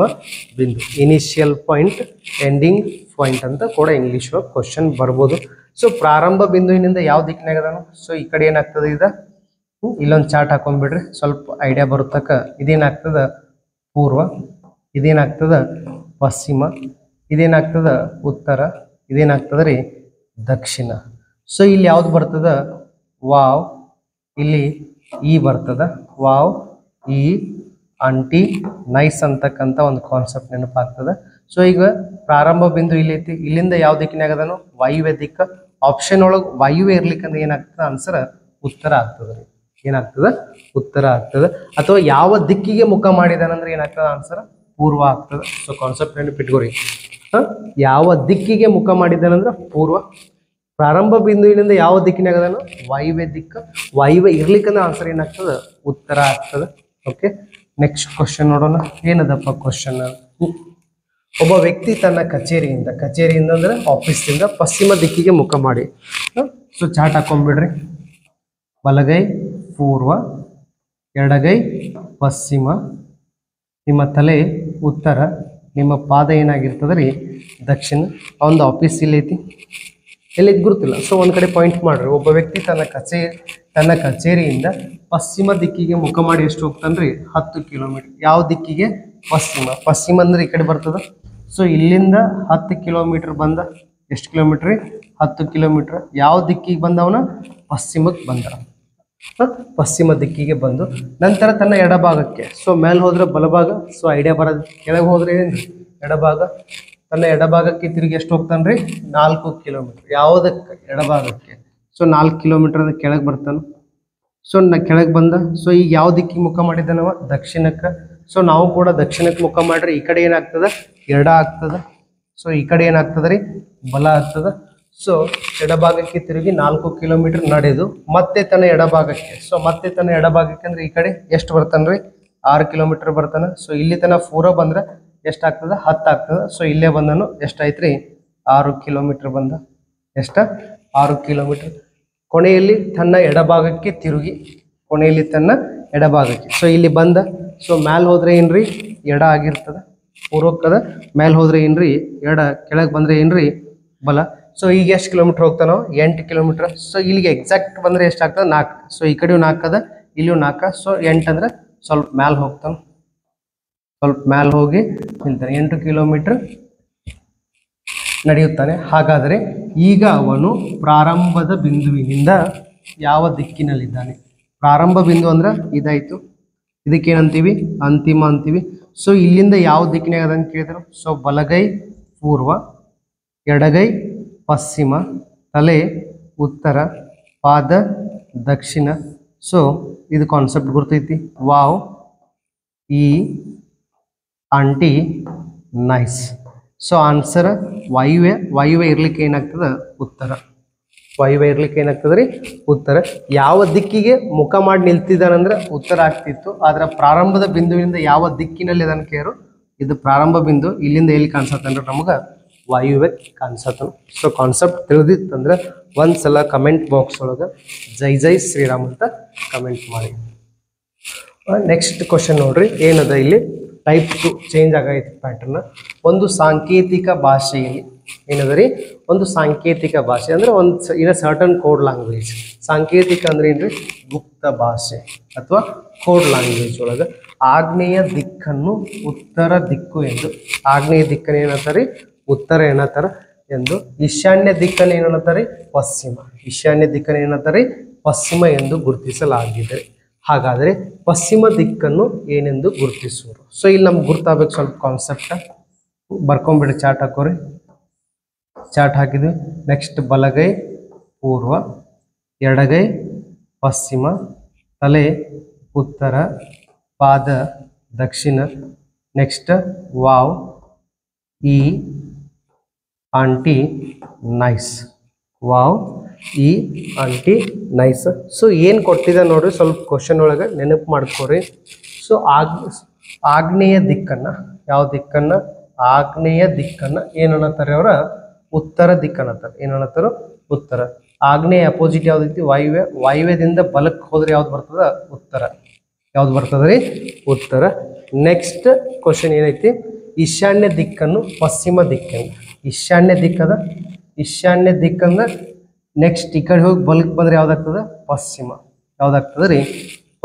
ಬಿಂದು. ಇನಿಷಿಯಲ್ ಪಾಯಿಂಟ್, ಎಂಡಿಂಗ್ ಪಾಯಿಂಟ್ ಅಂತ ಕೂಡ ಇಂಗ್ಲೀಷ್ ಕ್ವಶನ್ ಬರ್ಬೋದು. ಸೊ ಪ್ರಾರಂಭ ಬಿಂದುವಿನಿಂದ ಯಾವ ದಿಕ್ಕಿನಾಗ ಅದಾನು? ಸೊ ಈ ಕಡೆ ಏನಾಗ್ತದೆ? ಇಲ್ಲೊಂದು ಚಾರ್ಟ್ ಹಾಕೊಂಡ್ಬಿಡ್ರಿ, ಸ್ವಲ್ಪ ಐಡಿಯಾ ಬರುತ್ತಕ್ಕ. ಇದೇನಾಗ್ತದ? ಪೂರ್ವ. ಇದೇನಾಗ್ತದ? ಪಶ್ಚಿಮ. ಇದೇನಾಗ್ತದ? ಉತ್ತರ. ಇದೇನಾಗ್ತದ ರೀ? ದಕ್ಷಿಣ. ಸೊ ಇಲ್ಲಿ ಯಾವ್ದು ಬರ್ತದ? ವಾವ್. ಇಲ್ಲಿ ಈ ಬರ್ತದ. ವಾವ್, ಈ, ಆಂಟಿ, ನೈಸ್ ಅಂತಕ್ಕಂಥ ಒಂದು ಕಾನ್ಸೆಪ್ಟ್ ನೆನಪಾಗ್ತದ. ಸೊ ಈಗ ಪ್ರಾರಂಭ ಬಿಂದು ಇಲ್ಲಿ ಐತಿ. ಇಲ್ಲಿಂದ ಯಾವ ದಿಕ್ಕಿನಾಗ ಅದನು? ವಾಯುವ್ಯ ದಿಕ್ಕ. ಆಪ್ಷನ್ ಒಳಗೆ ವಾಯುವ್ಯ ಇರ್ಲಿಕ್ಕಂದ್ರೆ ಏನಾಗ್ತದ? ಆನ್ಸರ್ ಉತ್ತರ ಆಗ್ತದ ರೀ. ಏನಾಗ್ತದ? ಉತ್ತರ ಆಗ್ತದ. ಅಥವಾ ಯಾವ ದಿಕ್ಕಿಗೆ ಮುಖ ಮಾಡಿದಾನಂದ್ರೆ ಏನಾಗ್ತದ? ಆನ್ಸರ್ ಪೂರ್ವ ಆಗ್ತದ. ಸೊ ಕಾನ್ಸೆಪ್ಟ್ ನೆನಪಿಟ್ಕೋರಿ. ಯಾವ ದಿಕ್ಕಿಗೆ ಮುಖ ಮಾಡಿದಾನಂದ್ರೆ ಪೂರ್ವ. ಪ್ರಾರಂಭ ಬಿಂದುವಿನಿಂದ ಯಾವ ದಿಕ್ಕಿನಾಗ ಅದಾನು? ವಾಯುವ್ಯ ದಿಕ್ಕ. ವಾಯುವ್ಯ ಇರ್ಲಿಕ್ಕಂದ್ರೆ ಆನ್ಸರ್ ಏನಾಗ್ತದ? ಉತ್ತರ ಆಗ್ತದ. ಓಕೆ, ನೆಕ್ಸ್ಟ್ ಕ್ವಶನ್ ನೋಡೋಣ. ಏನದಪ್ಪ ಕ್ವಶನ್? ಒಬ್ಬ ವ್ಯಕ್ತಿ ತನ್ನ ಕಚೇರಿಯಿಂದ ಅಂದ್ರೆ ಆಫೀಸಿಂದ ಪಶ್ಚಿಮ ದಿಕ್ಕಿಗೆ ಮುಖ ಮಾಡಿ. ಸೊ ಚಾರ್ಟ್ ಹಾಕೊಂಡ್ಬಿಡ್ರಿ. ಬಲಗೈ ಪೂರ್ವ, ಎಡಗೈ ಪಶ್ಚಿಮ, ನಿಮ್ಮ ತಲೆ ಉತ್ತರ, ನಿಮ್ಮ ಪಾದ ಏನಾಗಿರ್ತದೆ ರೀ ದಕ್ಷಿಣ. ಒಂದು ಆಫೀಸ್ ಇಲ್ಲೈತಿ, ಎಲ್ಲಿದ್ದು ಗುರುತಿಲ್ಲ. ಸೊ ಒಂದು ಕಡೆ ಪಾಯಿಂಟ್ ಮಾಡ್ರಿ. ಒಬ್ಬ ವ್ಯಕ್ತಿ ತನ್ನ ಕಚೇರಿಯಿಂದ ಪಶ್ಚಿಮ ದಿಕ್ಕಿಗೆ ಮುಖ ಮಾಡಿ ಎಷ್ಟು ಹೋಗ್ತಾನೆ ರೀ? 10 ಕಿಲೋಮೀಟರ್. ಯಾವ ದಿಕ್ಕಿಗೆ? ಪಶ್ಚಿಮ. ಪಶ್ಚಿಮ ಅಂದ್ರೆ ಈ ಕಡೆ ಬರ್ತದ. ಸೊ ಇಲ್ಲಿಂದ 10 ಕಿಲೋಮೀಟರ್ ಬಂದ. ಎಷ್ಟು ಕಿಲೋಮೀಟ್ರ್ ರೀ? 10 ಕಿಲೋಮೀಟರ್. ಯಾವ ದಿಕ್ಕಿಗೆ ಬಂದವನ? ಪಶ್ಚಿಮಕ್ಕೆ ಬಂದ. ಪಶ್ಚಿಮ ದಿಕ್ಕಿಗೆ ಬಂದು ನಂತರ ತನ್ನ ಎಡಭಾಗಕ್ಕೆ, ಸೊ ಮೇಲೆ ಹೋದ್ರೆ ಬಲಭಾಗ, ಸೊ ಐಡಿಯಾ ಬರೋದು. ಕೆಳಗೆ ಹೋದ್ರೆ ಏನ್ರಿ? ಎಡಭಾಗ. ತನ್ನ ಎಡಭಾಗಕ್ಕೆ ತಿರುಗಿ ಎಷ್ಟು ಹೋಗ್ತಾನೆ ರೀ? 4 ಕಿಲೋಮೀಟರ್. ಯಾವುದಕ್ಕೆ? ಎಡಭಾಗಕ್ಕೆ. ಸೊ 4 ಕಿಲೋಮೀಟರ್ ಕೆಳಗೆ ಬರ್ತಾನೆ. ಸೊ ಕೆಳಗೆ ಬಂದ. ಸೊ ಈಗ ಯಾವ ದಿಕ್ಕಿಗೆ ಮುಖ ಮಾಡಿದ್ದಾನವ? ದಕ್ಷಿಣಕ್ಕೆ. ಸೊ ನಾವು ಕೂಡ ದಕ್ಷಿಣಕ್ಕೆ ಮುಖ ಮಾಡ್ರಿ. ಈ ಕಡೆ ಏನಾಗ್ತದ? ಎಡ ಆಗ್ತದ. ಸೊ ಈ ಕಡೆ ಏನಾಗ್ತದ ರೀ? ಬಲ ಆಗ್ತದ. ಸೊ ಎಡಭಾಗಕ್ಕೆ ತಿರುಗಿ 4 ಕಿಲೋಮೀಟರ್ ನಡೆದು ಮತ್ತೆ ತನ್ನ ಎಡಭಾಗಕ್ಕೆ, ಸೊ ಮತ್ತೆ ತನ್ನ ಎಡಭಾಗಕ್ಕೆ ಅಂದ್ರೆ ಈ ಕಡೆ ಎಷ್ಟು ಬರ್ತಾನೆ ರೀ? 6 ಕಿಲೋಮೀಟರ್ ಬರ್ತಾನೆ. ಸೊ ಇಲ್ಲಿ ತನ ಪೂರ ಬಂದ್ರೆ ಎಷ್ಟಾಗ್ತದ? 10 ಆಗ್ತದ. ಸೊ ಇಲ್ಲೇ ಬಂದನು. ಎಷ್ಟಾಯ್ತು ರೀ? 6 ಕಿಲೋಮೀಟರ್ ಬಂದ. ಎಷ್ಟ? 6 ಕಿಲೋಮೀಟರ್. ಕೊನೆಯಲ್ಲಿ ತನ್ನ ಎಡಭಾಗಕ್ಕೆ ತಿರುಗಿ, ಕೊನೆಯಲ್ಲಿ ತನ್ನ ಎಡಭಾಗಕ್ಕೆ, ಸೊ ಇಲ್ಲಿ ಬಂದ. ಸೊ ಮ್ಯಾಲೆ ಹೋದ್ರೆ ಏನ್ರಿ? ಎಡ ಆಗಿರ್ತದ. ಪೂರ್ವಕ್ಕದ. ಮೇಲೆ ಹೋದ್ರೆ ಏನ್ರಿ? ಎಡ. ಕೆಳಗೆ ಬಂದ್ರೆ ಏನ್ರಿ? ಬಲ. ಸೊ ಈಗ ಎಷ್ಟು ಕಿಲೋಮೀಟರ್ ಹೋಗ್ತಾನೋ? 8 ಕಿಲೋಮೀಟರ್. ಸೊ ಇಲ್ಲಿಗೆ ಎಕ್ಸಾಕ್ಟ್ ಬಂದ್ರೆ ಎಷ್ಟಾಗ್ತದೆ? 4. ಸೊ ಈ ಕಡೆಯೂ 4 ಅದ, ಇಲ್ಲಿಯೂ 4. ಸೊ 8 ಅಂದ್ರೆ ಸ್ವಲ್ಪ ಮ್ಯಾಲೆ ಹೋಗ್ತಾನೆ. ಸ್ವಲ್ಪ ಮ್ಯಾಲೆ ಹೋಗಿ ನಿಲ್ತಾನೆ. 8 ಕಿಲೋಮೀಟರ್ ನಡೆಯುತ್ತಾನೆ. ಹಾಗಾದರೆ ಈಗ ಅವನು ಪ್ರಾರಂಭದ ಬಿಂದುವಿನಿಂದ ಯಾವ ದಿಕ್ಕಿನಲ್ಲಿದ್ದಾನೆ? ಪ್ರಾರಂಭ ಬಿಂದು ಅಂದ್ರೆ ಇದಾಯ್ತು. ಇದಕ್ಕೇನಂತೀವಿ? ಅಂತಿಮ ಅಂತೀವಿ. ಸೊ ಇಲ್ಲಿಂದ ಯಾವ ದಿಕ್ಕಿನಾಗ ಅದ ಅಂತ ಕೇಳಿದ್ರು. ಸೊ ಬಲಗೈ ಪೂರ್ವ, ಎಡಗೈ ಪಶ್ಚಿಮ, ತಲೆ ಉತ್ತರ, ಪಾದ ದಕ್ಷಿಣ. ಸೊ ಇದು ಕಾನ್ಸೆಪ್ಟ್ ಗೊತ್ತೈತಿ. ವಾವ್, ಈ, ಆಂಟಿ, ನೈಸ್. ಸೊ ಆನ್ಸರ್ ವಾಯುವ್ಯ. ವಾಯುವ್ಯ ಇರ್ಲಿಕ್ಕೆ ಏನಾಗ್ತದ? ಉತ್ತರ. ವಾಯುವ್ಯ ಇರ್ಲಿಕ್ಕೆ ಏನಾಗ್ತದೆ ರೀ? ಉತ್ತರ. ಯಾವ ದಿಕ್ಕಿಗೆ ಮುಖ ಮಾಡಿ ನಿಲ್ತಿದ್ದಾನಂದ್ರೆ ಉತ್ತರ ಆಗ್ತಿತ್ತು. ಆದ್ರೆ ಪ್ರಾರಂಭದ ಬಿಂದುವಿನಿಂದ ಯಾವ ದಿಕ್ಕಿನಲ್ಲಿ ಅದನ್ನು ಕೇರು? ಇದು ಪ್ರಾರಂಭ ಬಿಂದು. ಇಲ್ಲಿಂದ ಎಲ್ಲಿ ಕಾಣಿಸತ್ತಂದ್ರೆ ನಮ್ಗೆ ವಾಯುವ್ಯ ಕಾಣಿಸತ್ತ. ಸೊ ಕಾನ್ಸೆಪ್ಟ್ ತಿಳಿದಿತ್ತಂದ್ರೆ ಒಂದ್ಸಲ ಕಮೆಂಟ್ ಬಾಕ್ಸ್ ಒಳಗೆ ಜೈ ಜೈ ಶ್ರೀರಾಮ್ ಅಂತ ಕಮೆಂಟ್ ಮಾಡಿ. ನೆಕ್ಸ್ಟ್ ಕ್ವಶನ್ ನೋಡ್ರಿ, ಏನದ ಇಲ್ಲಿ ಟೈಪ್ 2 ಚೇಂಜ್ ಆಗೈತಿ ಪ್ಯಾಟರ್ನ್. ಒಂದು ಸಾಂಕೇತಿಕ ಭಾಷೆಯಲ್ಲಿ ಏನದ ರೀ, ಒಂದು ಸಾಂಕೇತಿಕ ಭಾಷೆ ಅಂದ್ರೆ ಒಂದು ಇನ್ ಸರ್ಟನ್ ಕೋಡ್ ಲ್ಯಾಂಗ್ವೇಜ್. ಸಾಂಕೇತಿಕ ಅಂದ್ರೆ ಏನ್ರಿ, ಗುಪ್ತ ಭಾಷೆ ಅಥವಾ ಕೋಡ್ ಲ್ಯಾಂಗ್ವೇಜ್ ಒಳಗ ಆಗ್ನೇಯ ದಿಕ್ಕನ್ನು ಉತ್ತರ ದಿಕ್ಕು ಎಂದು, ಆಗ್ನೇಯ ದಿಕ್ಕನ್ನು ಏನಂತಾರೆ ಉತ್ತರ ಏನಂತಾರ ಎಂದು, ಈಶಾನ್ಯ ದಿಕ್ಕನ್ನು ಏನಂತಾರೆ ಪಶ್ಚಿಮ, ಈಶಾನ್ಯ ದಿಕ್ಕನ್ನು ಏನಂತಾರೆ ಪಶ್ಚಿಮ ಎಂದು ಗುರುತಿಸಲಾಗಿದೆ. ಹಾಗಾದರೆ ಪಶ್ಚಿಮ ದಿಕ್ಕನ್ನು ಏನೆಂದು ಗುರುತಿಸುವರು? ಸೊ ಇಲ್ಲಿ ನಮ್ಗೆ ಗುರ್ತಾಗಬೇಕು ಸ್ವಲ್ಪ ಕಾನ್ಸೆಪ್ಟ್. ಬರ್ಕೊಂಬಿಡಿ, ಚಾರ್ಟ್ ಹಾಕೋರಿ. ಚಾರ್ಟ್ ಹಾಕಿದ್ವಿ. ನೆಕ್ಸ್ಟ್ ಬಲಗೈ ಪೂರ್ವ, ಎಡಗೈ ಪಶ್ಚಿಮ, ತಲೆ ಉತ್ತರ, ಪಾದ ದಕ್ಷಿಣ. ನೆಕ್ಸ್ಟ್ ವಾವ್, ಈ ಆಂಟಿ ನೈಸ್, ವಾವ್ ಈ ಆಂಟಿ ನೈಸ್. ಸೊ ಏನು ಕೊಟ್ಟಿದೆ ನೋಡ್ರಿ, ಸ್ವಲ್ಪ ಕ್ವಶನ್ ಒಳಗೆ ನೆನಪು ಮಾಡ್ಕೋರಿ. ಸೊ ಆಗ್ನೇಯ ದಿಕ್ಕನ್ನು, ಯಾವ ದಿಕ್ಕನ್ನು, ಆಗ್ನೇಯ ದಿಕ್ಕನ್ನು ಏನನ್ನತ್ತಾರೆ ಅವರ ಉತ್ತರ ದಿಕ್ಕನ್ನತ್ತಾರೆ. ಏನನ್ನತ್ತಾರ ಉತ್ತರ. ಆಗ್ನೇಯ ಅಪೋಸಿಟ್ ಯಾವ್ದೈತಿ ವಾಯುವ್ಯ, ವಾಯುವ್ಯದಿಂದ ಬಲಕ್ಕೆ ಹೋದ್ರೆ ಯಾವ್ದು ಬರ್ತದ ಉತ್ತರ, ಯಾವ್ದು ಬರ್ತದ ರೀ ಉತ್ತರ. ನೆಕ್ಸ್ಟ್ ಕ್ವಶನ್ ಏನೈತಿ, ಈಶಾನ್ಯ ದಿಕ್ಕನ್ನು ಪಶ್ಚಿಮ ದಿಕ್ಕನ್ನು, ಈಶಾನ್ಯ ದಿಕ್ಕದ, ಈಶಾನ್ಯ ದಿಕ್ಕಂದ ನೆಕ್ಸ್ಟ್ ಈ ಕಡೆ ಹೋಗಿ ಬಲಕ್ಕೆ ಬಂದ್ರೆ ಯಾವ್ದಾಗ್ತದ ಪಶ್ಚಿಮ, ಯಾವ್ದಾಗ್ತದ ರೀ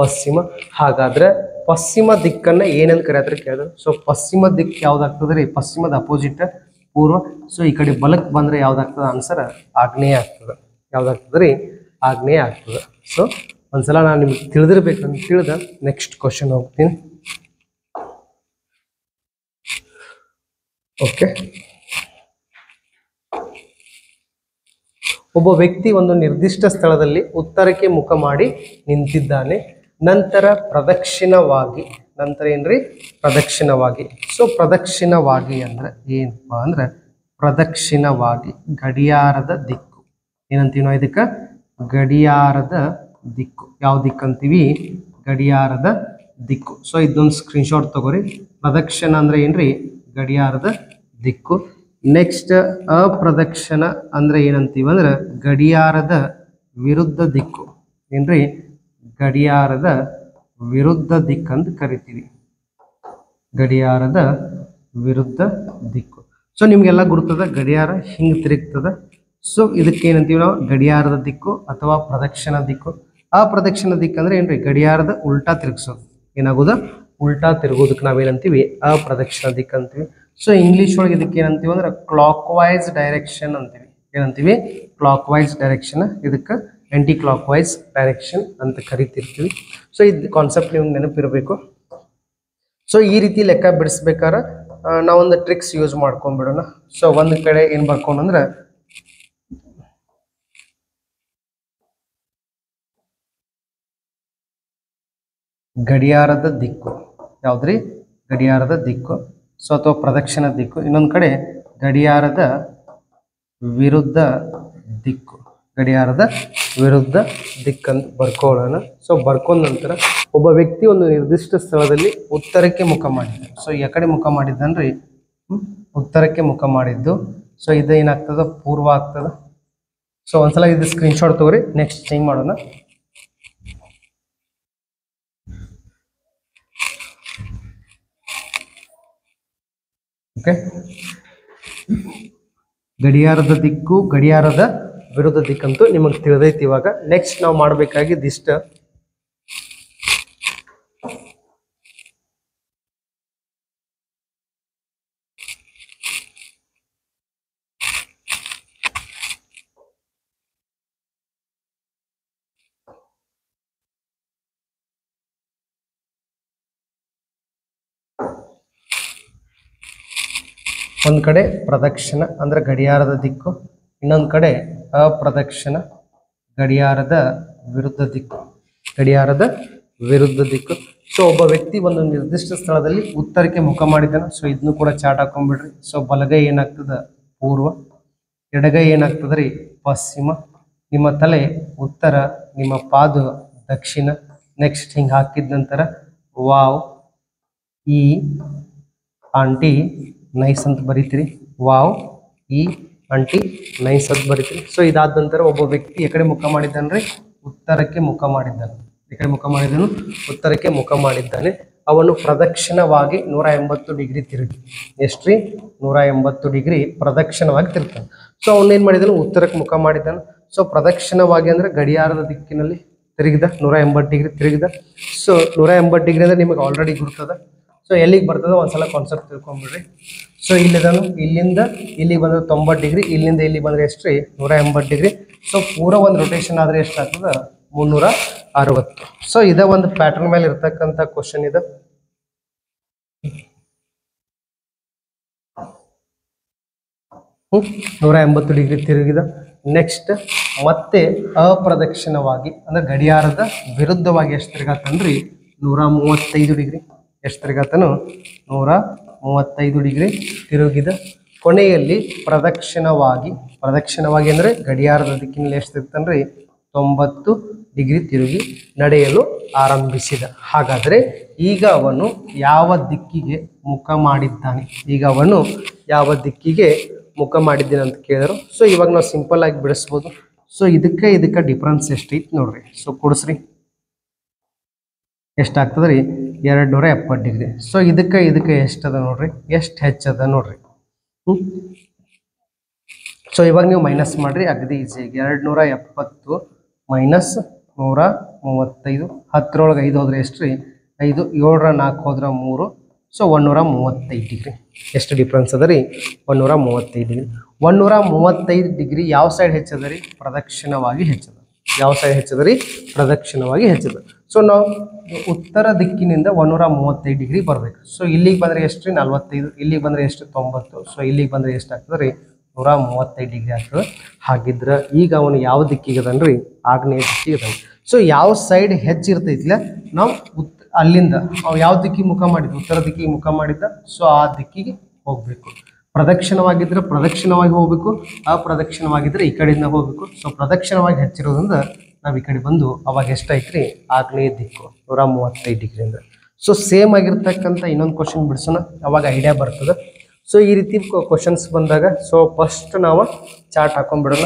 ಪಶ್ಚಿಮ. ಹಾಗಾದ್ರೆ ಪಶ್ಚಿಮ ದಿಕ್ಕನ್ನ ಏನೆಂದು ಕರೆಯತ್ರ ಕೇಳಿದ್ರು. ಸೊ ಪಶ್ಚಿಮ ದಿಕ್ಕು ಯಾವ್ದಾಗ್ತದೆ ರೀ, ಪಶ್ಚಿಮದ ಅಪೋಸಿಟ್ ಪೂರ್ವ. ಸೊ ಈ ಕಡೆ ಬಲಕ್ಕೆ ಬಂದ್ರೆ ಯಾವ್ದಾಗ್ತದ ಆನ್ಸರ್ ಆಗ್ನೇಯ ಆಗ್ತದೆ, ಯಾವ್ದಾಗ್ತದೆ ರೀ ಆಗ್ನೇಯ ಆಗ್ತದೆ. ಸೊ ಒಂದ್ಸಲ ನಾನು ನಿಮ್ಗೆ ತಿಳಿದಿರ್ಬೇಕಂತ ತಿಳಿದ ನೆಕ್ಸ್ಟ್ ಕ್ವಶನ್ ಹೋಗ್ತೀನಿ. ಓಕೆ, ಒಬ್ಬ ವ್ಯಕ್ತಿ ಒಂದು ನಿರ್ದಿಷ್ಟ ಸ್ಥಳದಲ್ಲಿ ಉತ್ತರಕ್ಕೆ ಮುಖ ಮಾಡಿ ನಿಂತಿದ್ದಾನೆ. ನಂತರ ಪ್ರದಕ್ಷಿಣವಾಗಿ, ನಂತರ ಏನ್ರಿ ಪ್ರದಕ್ಷಿಣವಾಗಿ. ಸೊ ಪ್ರದಕ್ಷಿಣವಾಗಿ ಅಂದ್ರೆ ಏನಪ್ಪಾ ಅಂದ್ರೆ, ಪ್ರದಕ್ಷಿಣವಾಗಿ ಗಡಿಯಾರದ ದಿಕ್ಕು ಏನಂತೀವಿ ನಾವು ಇದಕ್ಕೆ, ಗಡಿಯಾರದ ದಿಕ್ಕು. ಯಾವ ದಿಕ್ಕು ಅಂತೀವಿ, ಗಡಿಯಾರದ ದಿಕ್ಕು. ಸೊ ಇದೊಂದು ಸ್ಕ್ರೀನ್ಶಾಟ್ ತಗೋರಿ. ಪ್ರದಕ್ಷಿಣ ಅಂದ್ರೆ ಏನ್ರಿ, ಗಡಿಯಾರದ ದಿಕ್ಕು. ನೆಕ್ಸ್ಟ್ ಅಪ್ರದಕ್ಷಿಣ ಅಂದ್ರೆ ಏನಂತೀವಿ ಅಂದ್ರೆ, ಗಡಿಯಾರದ ವಿರುದ್ಧ ದಿಕ್ಕು. ಏನ್ರಿ, ಗಡಿಯಾರದ ವಿರುದ್ಧ ದಿಕ್ಕಂತ ಕರಿತೀವಿ, ಗಡಿಯಾರದ ವಿರುದ್ಧ ದಿಕ್ಕು. ಸೊ ನಿಮ್ಗೆಲ್ಲ ಗುರುತದ, ಗಡಿಯಾರ ಹಿಂಗೆ ತಿರುಗ್ತದ. ಸೊ ಇದಕ್ಕೆ ಏನಂತೀವಿ ನಾವು, ಗಡಿಯಾರದ ದಿಕ್ಕು ಅಥವಾ ಪ್ರದಕ್ಷಿಣ ದಿಕ್ಕು. ಅಪ್ರದಕ್ಷಿಣ ದಿಕ್ಕು ಅಂದ್ರೆ ಏನ್ರಿ, ಗಡಿಯಾರದ ಉಲ್ಟಾ ತಿರುಗಿಸೋದು. ಏನಾಗೋದ, ಉಲ್ಟಾ ತಿರುಗೋದಕ್ಕೆ ನಾವೇನಂತೀವಿ ಅಪ್ರದಕ್ಷಿಣ ದಿಕ್ಕು ಅಂತೀವಿ. ಸೊ ಇಂಗ್ಲೀಷ್ ಒಳಗೆ ಇದಕ್ಕೆ ಏನಂತೀವಿ ಅಂದ್ರೆ ಕ್ಲಾಕ್ ವೈಸ್ ಡೈರೆಕ್ಷನ್ ಅಂತೀವಿ. ಏನಂತೀವಿ, ಕ್ಲಾಕ್ ವೈಸ್ ಡೈರೆಕ್ಷನ್. ಇದಕ್ಕೆ ಆಂಟಿ ಕ್ಲಾಕ್ ವೈಸ್ ಡೈರೆಕ್ಷನ್ ಅಂತ ಕರಿತಿರ್ತೀವಿ. ಸೊ ಇದು ಕಾನ್ಸೆಪ್ಟ್ ನಿಮ್ಗೆ ನೆನಪಿರಬೇಕು. ಸೊ ಈ ರೀತಿ ಲೆಕ್ಕ ಬಿಡಿಸ್ಬೇಕಾದ್ರೆ ನಾವೊಂದು ಟ್ರಿಕ್ಸ್ ಯೂಸ್ ಮಾಡ್ಕೊಂಡ್ಬಿಡೋಣ. ಸೊ ಒಂದು ಕಡೆ ಏನು ಬರ್ಕೊಂಡ್ರೆ, ಗಡಿಯಾರದ ದಿಕ್ಕು ಯಾವ್ದ್ರಿ, ಗಡಿಯಾರದ ದಿಕ್ಕು. ಸೊ ಅಥವಾ ಪ್ರದಕ್ಷಿಣ ದಿಕ್ಕು. ಇನ್ನೊಂದು ಕಡೆ ಗಡಿಯಾರದ ವಿರುದ್ಧ ದಿಕ್ಕು, ಗಡಿಯಾರದ ವಿರುದ್ಧ ದಿಕ್ಕಂತ ಬರ್ಕೊಳ್ಳೋಣ. ಸೊ ಬರ್ಕೊಂಡ ನಂತರ ಒಬ್ಬ ವ್ಯಕ್ತಿ ಒಂದು ನಿರ್ದಿಷ್ಟ ಸ್ಥಳದಲ್ಲಿ ಉತ್ತರಕ್ಕೆ ಮುಖ ಮಾಡಿದ್ದ. ಸೊ ಈ ಕಡೆ ಮುಖ ಮಾಡಿದ್ದನ್ರಿ, ಉತ್ತರಕ್ಕೆ ಮುಖ ಮಾಡಿದ್ದು. ಸೊ ಇದು ಏನಾಗ್ತದ, ಪೂರ್ವ ಆಗ್ತದ. ಸೊ ಒಂದ್ಸಲ ಇದು ಸ್ಕ್ರೀನ್ಶಾಟ್ ತಗೋರಿ. ನೆಕ್ಸ್ಟ್ ಚೇಂಜ್ ಮಾಡೋಣ. ಓಕೆ, ಗಡಿಯಾರದ ದಿಕ್ಕು, ಗಡಿಯಾರದ ವಿರುದ್ಧ ದಿಕ್ಕಂತೂ ನಿಮಗೆ ತಿಳಿದೈತಿ. ಇವಾಗ ನೆಕ್ಸ್ಟ್ ನಾವು ಮಾಡಬೇಕಾಗಿದ್ದಿಷ್ಟ, ಒಂದು ಕಡೆ ಪ್ರದಕ್ಷಿಣ ಅಂದ್ರೆ ಗಡಿಯಾರದ ದಿಕ್ಕು, ಇನ್ನೊಂದು ಕಡೆ ಅಪ್ರದಕ್ಷಿಣ ಗಡಿಯಾರದ ವಿರುದ್ಧ ದಿಕ್ಕು, ಗಡಿಯಾರದ ವಿರುದ್ಧ ದಿಕ್ಕು. ಸೊ ಒಬ್ಬ ವ್ಯಕ್ತಿ ಒಂದು ನಿರ್ದಿಷ್ಟ ಸ್ಥಳದಲ್ಲಿ ಉತ್ತರಕ್ಕೆ ಮುಖ ಮಾಡಿದ್ದಾನೆ. ಸೊ ಇದನ್ನು ಕೂಡ ಚಾಟ್ ಹಾಕೊಂಡ್ಬಿಡ್ರಿ. ಸೊ ಬಲಗೈ ಏನಾಗ್ತದ ಪೂರ್ವ, ಎಡಗೈ ಏನಾಗ್ತದ ರೀ ಪಶ್ಚಿಮ, ನಿಮ್ಮ ತಲೆ ಉತ್ತರ, ನಿಮ್ಮ ಪಾದ ದಕ್ಷಿಣ. ನೆಕ್ಸ್ಟ್ ಹಿಂಗೆ ಹಾಕಿದ ನಂತರ ವಾವ್ ಈ ಆಂಟಿ ನೈಸ್ ಅಂತ ಬರೀತೀರಿ. ವಾವ್ ಈ ಆಂಟಿ ನೈಸ್ ಅಂತ ಬರೀತೀರಿ. ಸೊ ಇದಾದ ನಂತರ ಒಬ್ಬ ವ್ಯಕ್ತಿ ಎಕಡೆ ಮುಖ ಮಾಡಿದ್ದಾನ್ರಿ, ಉತ್ತರಕ್ಕೆ ಮುಖ ಮಾಡಿದ್ದಾನೆ. ಈ ಕಡೆ ಮುಖ ಮಾಡಿದನು, ಉತ್ತರಕ್ಕೆ ಮುಖ ಮಾಡಿದ್ದಾನೆ. ಅವನು ಪ್ರದಕ್ಷಿಣವಾಗಿ 180 ಡಿಗ್ರಿ ತಿರುಗಿ, ಎಷ್ಟ್ರಿ 180 ಡಿಗ್ರಿ ಪ್ರದಕ್ಷಿಣವಾಗಿ ತಿರುಗ್ತಾನೆ. ಸೊ ಅವನೇನ್ ಮಾಡಿದನು, ಉತ್ತರಕ್ಕೆ ಮುಖ ಮಾಡಿದ್ದಾನೆ. ಸೊ ಪ್ರದಕ್ಷಿಣವಾಗಿ ಅಂದ್ರೆ ಗಡಿಯಾರದ ದಿಕ್ಕಿನಲ್ಲಿ ತಿರುಗಿದ, 180 ಡಿಗ್ರಿ ತಿರುಗಿದ. ಸೊ 180 ಡಿಗ್ರಿ ಅಂದ್ರೆ ನಿಮಗೆ ಆಲ್ರೆಡಿ ಗುರ್ತದ. ಸೊ ಎಲ್ಲಿಗೆ ಬರ್ತದ ಒಂದ್ಸಲ ಕಾನ್ಸೆಪ್ಟ್ ತಿಳ್ಕೊಂಬಿಡ್ರಿ. ಸೊ ಇಲ್ಲಿದನು, ಇಲ್ಲಿಂದ ಇಲ್ಲಿಗೆ ಬಂದ್ರೆ 90 ಡಿಗ್ರಿ, ಇಲ್ಲಿಂದ ಇಲ್ಲಿ ಬಂದ್ರೆ ಎಷ್ಟ್ರಿ 180 ಡಿಗ್ರಿ. ಸೊ ಪೂರ ಒಂದು ರೊಟೇಷನ್ ಆದ್ರೆ ಎಷ್ಟಾಗ್ತದ 360. ಸೊ ಇದ ಒಂದು ಪ್ಯಾಟರ್ನ್ ಮೇಲೆ ಇರ್ತಕ್ಕಂಥ ಕ್ವಶನ್ ಇದೆ. ಹ್ಮ್ 180 ಡಿಗ್ರಿ ತಿರುಗಿದ. ನೆಕ್ಸ್ಟ್ ಮತ್ತೆ ಅಪ್ರದಕ್ಷಿಣವಾಗಿ ಅಂದ್ರೆ ಗಡಿಯಾರದ ವಿರುದ್ಧವಾಗಿ ಎಷ್ಟು ತಿರುಗಾತನ್ರಿ 135 ಡಿಗ್ರಿ. ಎಷ್ಟು ತಿರುಗಾತನು 135 ಡಿಗ್ರಿ ತಿರುಗಿದ. ಕೊನೆಯಲ್ಲಿ ಪ್ರದಕ್ಷಿಣವಾಗಿ ಅಂದ್ರೆ ಗಡಿಯಾರದ ದಿಕ್ಕಿನಲ್ಲಿ ಎಷ್ಟು ತಿರುಗ್ತಾನ್ರಿ 90 ಡಿಗ್ರಿ ತಿರುಗಿ ನಡೆಯಲು ಆರಂಭಿಸಿದ. ಹಾಗಾದ್ರೆ ಈಗ ಅವನು ಯಾವ ದಿಕ್ಕಿಗೆ ಮುಖ ಮಾಡಿದ್ದಾನೆ, ಮುಖ ಮಾಡಿದ್ದೇನೆ ಅಂತ ಕೇಳಿದ್ರು. ಸೊ ಇವಾಗ ನಾವು ಸಿಂಪಲ್ ಆಗಿ ಬಿಡಿಸ್ಬೋದು. ಸೊ ಇದಕ್ಕೆ ಡಿಫ್ರೆನ್ಸ್ ಎಷ್ಟೈತಿ ನೋಡ್ರಿ. ಸೊ ಕೊಡಿಸ್ರಿ, ಎಷ್ಟಾಗ್ತದ್ರಿ 270 ಡಿಗ್ರಿ. ಸೊ ಇದಕ್ಕೆ ಎಷ್ಟದ ನೋಡ್ರಿ, ಎಷ್ಟು ಹೆಚ್ಚದ ನೋಡ್ರಿ. ಸೊ ಇವಾಗ ನೀವು ಮೈನಸ್ ಮಾಡ್ರಿ, ಅಗದಿ ಈಸಿಯಾಗಿ 270 ಮೈನಸ್ 135, 10 5 ಹೋದ್ರೆ ಎಷ್ಟ್ರಿ 5, 7 4 ಹೋದ್ರೆ 3. So 135 degree. ಎಷ್ಟು ಡಿಫ್ರೆನ್ಸ್ ಅದ ರೀ 135 ಡಿಗ್ರಿ. 135 ಡಿಗ್ರಿ ಯಾವ ಸೈಡ್ ಹೆಚ್ಚದ ರೀ, ಪ್ರದಕ್ಷಿಣವಾಗಿ ಹೆಚ್ಚದ. ಯಾವ ಸೈಡ್ ಹೆಚ್ಚದ ರೀ, ಪ್ರದಕ್ಷಿಣವಾಗಿ ಹೆಚ್ಚದ. ಸೊ ನಾವು ಉತ್ತರ ದಿಕ್ಕಿನಿಂದ 135 ಡಿಗ್ರಿ ಬರ್ಬೇಕು. ಸೊ ಇಲ್ಲಿಗೆ ಬಂದ್ರೆ ಎಷ್ಟು ರೀ 45, ಇಲ್ಲಿಗೆ ಬಂದ್ರೆ ಎಷ್ಟು 90. ಸೊ ಇಲ್ಲಿಗೆ ಬಂದ್ರೆ ಎಷ್ಟು ಆಗ್ತದೆ ರೀ 135 ಡಿಗ್ರಿ ಆಗ್ತದೆ. ಹಾಗಿದ್ರೆ ಈಗ ಅವನು ಯಾವ ದಿಕ್ಕಿಗೆ ಅದನ್ರಿ, ಆಗ್ನೇಯ ದಿಕ್ಕಿಗೆ ಅದಾನ. ಸೊ ಯಾವ ಸೈಡ್ ಹೆಚ್ಚಿರ್ತೈತಿಲ್ಲ, ನಾವು ಅಲ್ಲಿಂದ ಅವು ಯಾವ ದಿಕ್ಕಿಗೆ ಮುಖ ಮಾಡಿದ್ದ, ಉತ್ತರ ದಿಕ್ಕಿಗೆ ಮುಖ ಮಾಡಿದ್ದ. ಸೊ ಆ ದಿಕ್ಕಿಗೆ ಹೋಗ್ಬೇಕು. ಪ್ರದಕ್ಷಿಣವಾಗಿದ್ರೆ ಪ್ರದಕ್ಷಿಣವಾಗಿ ಹೋಗ್ಬೇಕು, ಅಪ್ರದಕ್ಷಿಣವಾಗಿದ್ರೆ ಈ ಕಡೆಯಿಂದ ಹೋಗ್ಬೇಕು. ಸೊ ಪ್ರದಕ್ಷಿಣವಾಗಿ ಹೆಚ್ಚಿರೋದ್ರಿಂದ ನಾವು ಈ ಕಡೆ ಬಂದು ಅವಾಗ ಎಷ್ಟಾಯ್ತ್ರಿ ಆಗ್ನೇಯ ದಿಕ್ಕು 135 ಡಿಗ್ರಿ ಅಂದ್ರೆ. ಸೊ ಸೇಮ್ ಆಗಿರ್ತಕ್ಕಂಥ ಇನ್ನೊಂದು ಕ್ವಶನ್ ಬಿಡಿಸೋಣ, ಅವಾಗ ಐಡಿಯಾ ಬರ್ತದೆ. ಸೊ ಈ ರೀತಿ ಕ್ವಶನ್ಸ್ ಬಂದಾಗ ಸೊ ಫಸ್ಟ್ ನಾವು ಚಾರ್ಟ್ ಹಾಕೊಂಡ್ಬಿಡೋಣ.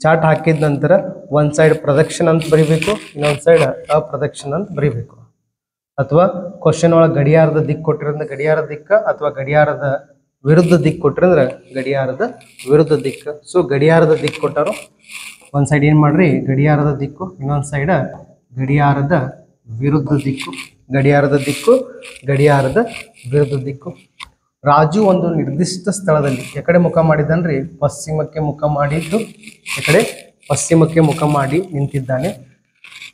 ಚಾರ್ಟ್ ಹಾಕಿದ ನಂತರ ಒಂದು ಸೈಡ್ ಪ್ರದಕ್ಷಿಣ ಅಂತ ಬರಿಬೇಕು, ಇನ್ನೊಂದು ಸೈಡ್ ಅಪ್ರದಕ್ಷಿಣ ಅಂತ ಬರಿಬೇಕು. ಅಥವಾ ಕ್ವಶನ್ ಒಳಗೆ ಗಡಿಯಾರದ ದಿಕ್ಕು ಕೊಟ್ಟಿರೋದ್ರಿಂದ ಗಡಿಯಾರದ ದಿಕ್ಕ, ಅಥವಾ ಗಡಿಯಾರದ ವಿರುದ್ಧ ದಿಕ್ಕು ಕೊಟ್ಟಿರಂದ್ರೆ ಗಡಿಯಾರದ ವಿರುದ್ಧ ದಿಕ್ಕು. ಸೊ ಗಡಿಯಾರದ ದಿಕ್ಕು ಕೊಟ್ಟರು, ಒಂದು ಸೈಡ್ ಏನು ಮಾಡ್ರಿ ಗಡಿಯಾರದ ದಿಕ್ಕು, ಇನ್ನೊಂದು ಸೈಡ್ ಗಡಿಯಾರದ ವಿರುದ್ಧ ದಿಕ್ಕು. ಗಡಿಯಾರದ ವಿರುದ್ಧ ದಿಕ್ಕು. ರಾಜು ಒಂದು ನಿರ್ದಿಷ್ಟ ಸ್ಥಳದಲ್ಲಿ ಎಕಡೆ ಮುಖ ಮಾಡಿದ್ದಾನ್ರಿ, ಪಶ್ಚಿಮಕ್ಕೆ ಮುಖ ಮಾಡಿದ್ದು, ಪಶ್ಚಿಮಕ್ಕೆ ಮುಖ ಮಾಡಿ ನಿಂತಿದ್ದಾನೆ.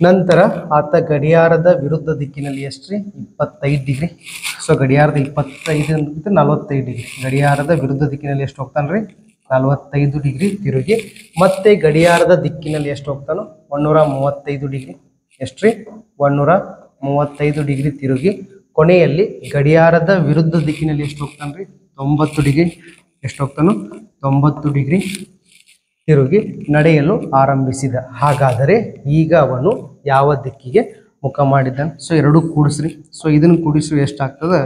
ನಂತರ ಆತ ಗಡಿಯಾರದ ವಿರುದ್ಧ ದಿಕ್ಕಿನಲ್ಲಿ ಎಷ್ಟ್ರಿ 25 ಡಿಗ್ರಿ. ಸೊ ಗಡಿಯಾರದ 25 45 ಡಿಗ್ರಿ. ಗಡಿಯಾರದ ವಿರುದ್ಧ ದಿಕ್ಕಿನಲ್ಲಿ ಎಷ್ಟು ಹೋಗ್ತಾನ್ರಿ 45 ಡಿಗ್ರಿ ತಿರುಗಿ. ಮತ್ತೆ ಗಡಿಯಾರದ ದಿಕ್ಕಿನಲ್ಲಿ ಎಷ್ಟು ಹೋಗ್ತಾನೋ 135 ಡಿಗ್ರಿ. ಎಷ್ಟ್ರಿ 135 ಡಿಗ್ರಿ ತಿರುಗಿ. ಕೊನೆಯಲ್ಲಿ ಗಡಿಯಾರದ ವಿರುದ್ಧ ದಿಕ್ಕಿನಲ್ಲಿ ಎಷ್ಟು ಹೋಗ್ತಾನ್ರಿ 90 ಡಿಗ್ರಿ. ಎಷ್ಟು ಹೋಗ್ತಾನೋ 90 ಡಿಗ್ರಿ ತಿರುಗಿ ನಡೆಯಲು ಆರಂಭಿಸಿದ. ಹಾಗಾದರೆ ಈಗ ಅವನು ಯಾವ ದಿಕ್ಕಿಗೆ ಮುಖ ಮಾಡಿದ್ದಾನೆ. ಸೊ ಎರಡು ಕೂಡಿಸ್ರಿ. ಸೊ ಇದನ್ನು ಕೂಡಿಸ್ರು ಎಷ್ಟಾಗ್ತದೆ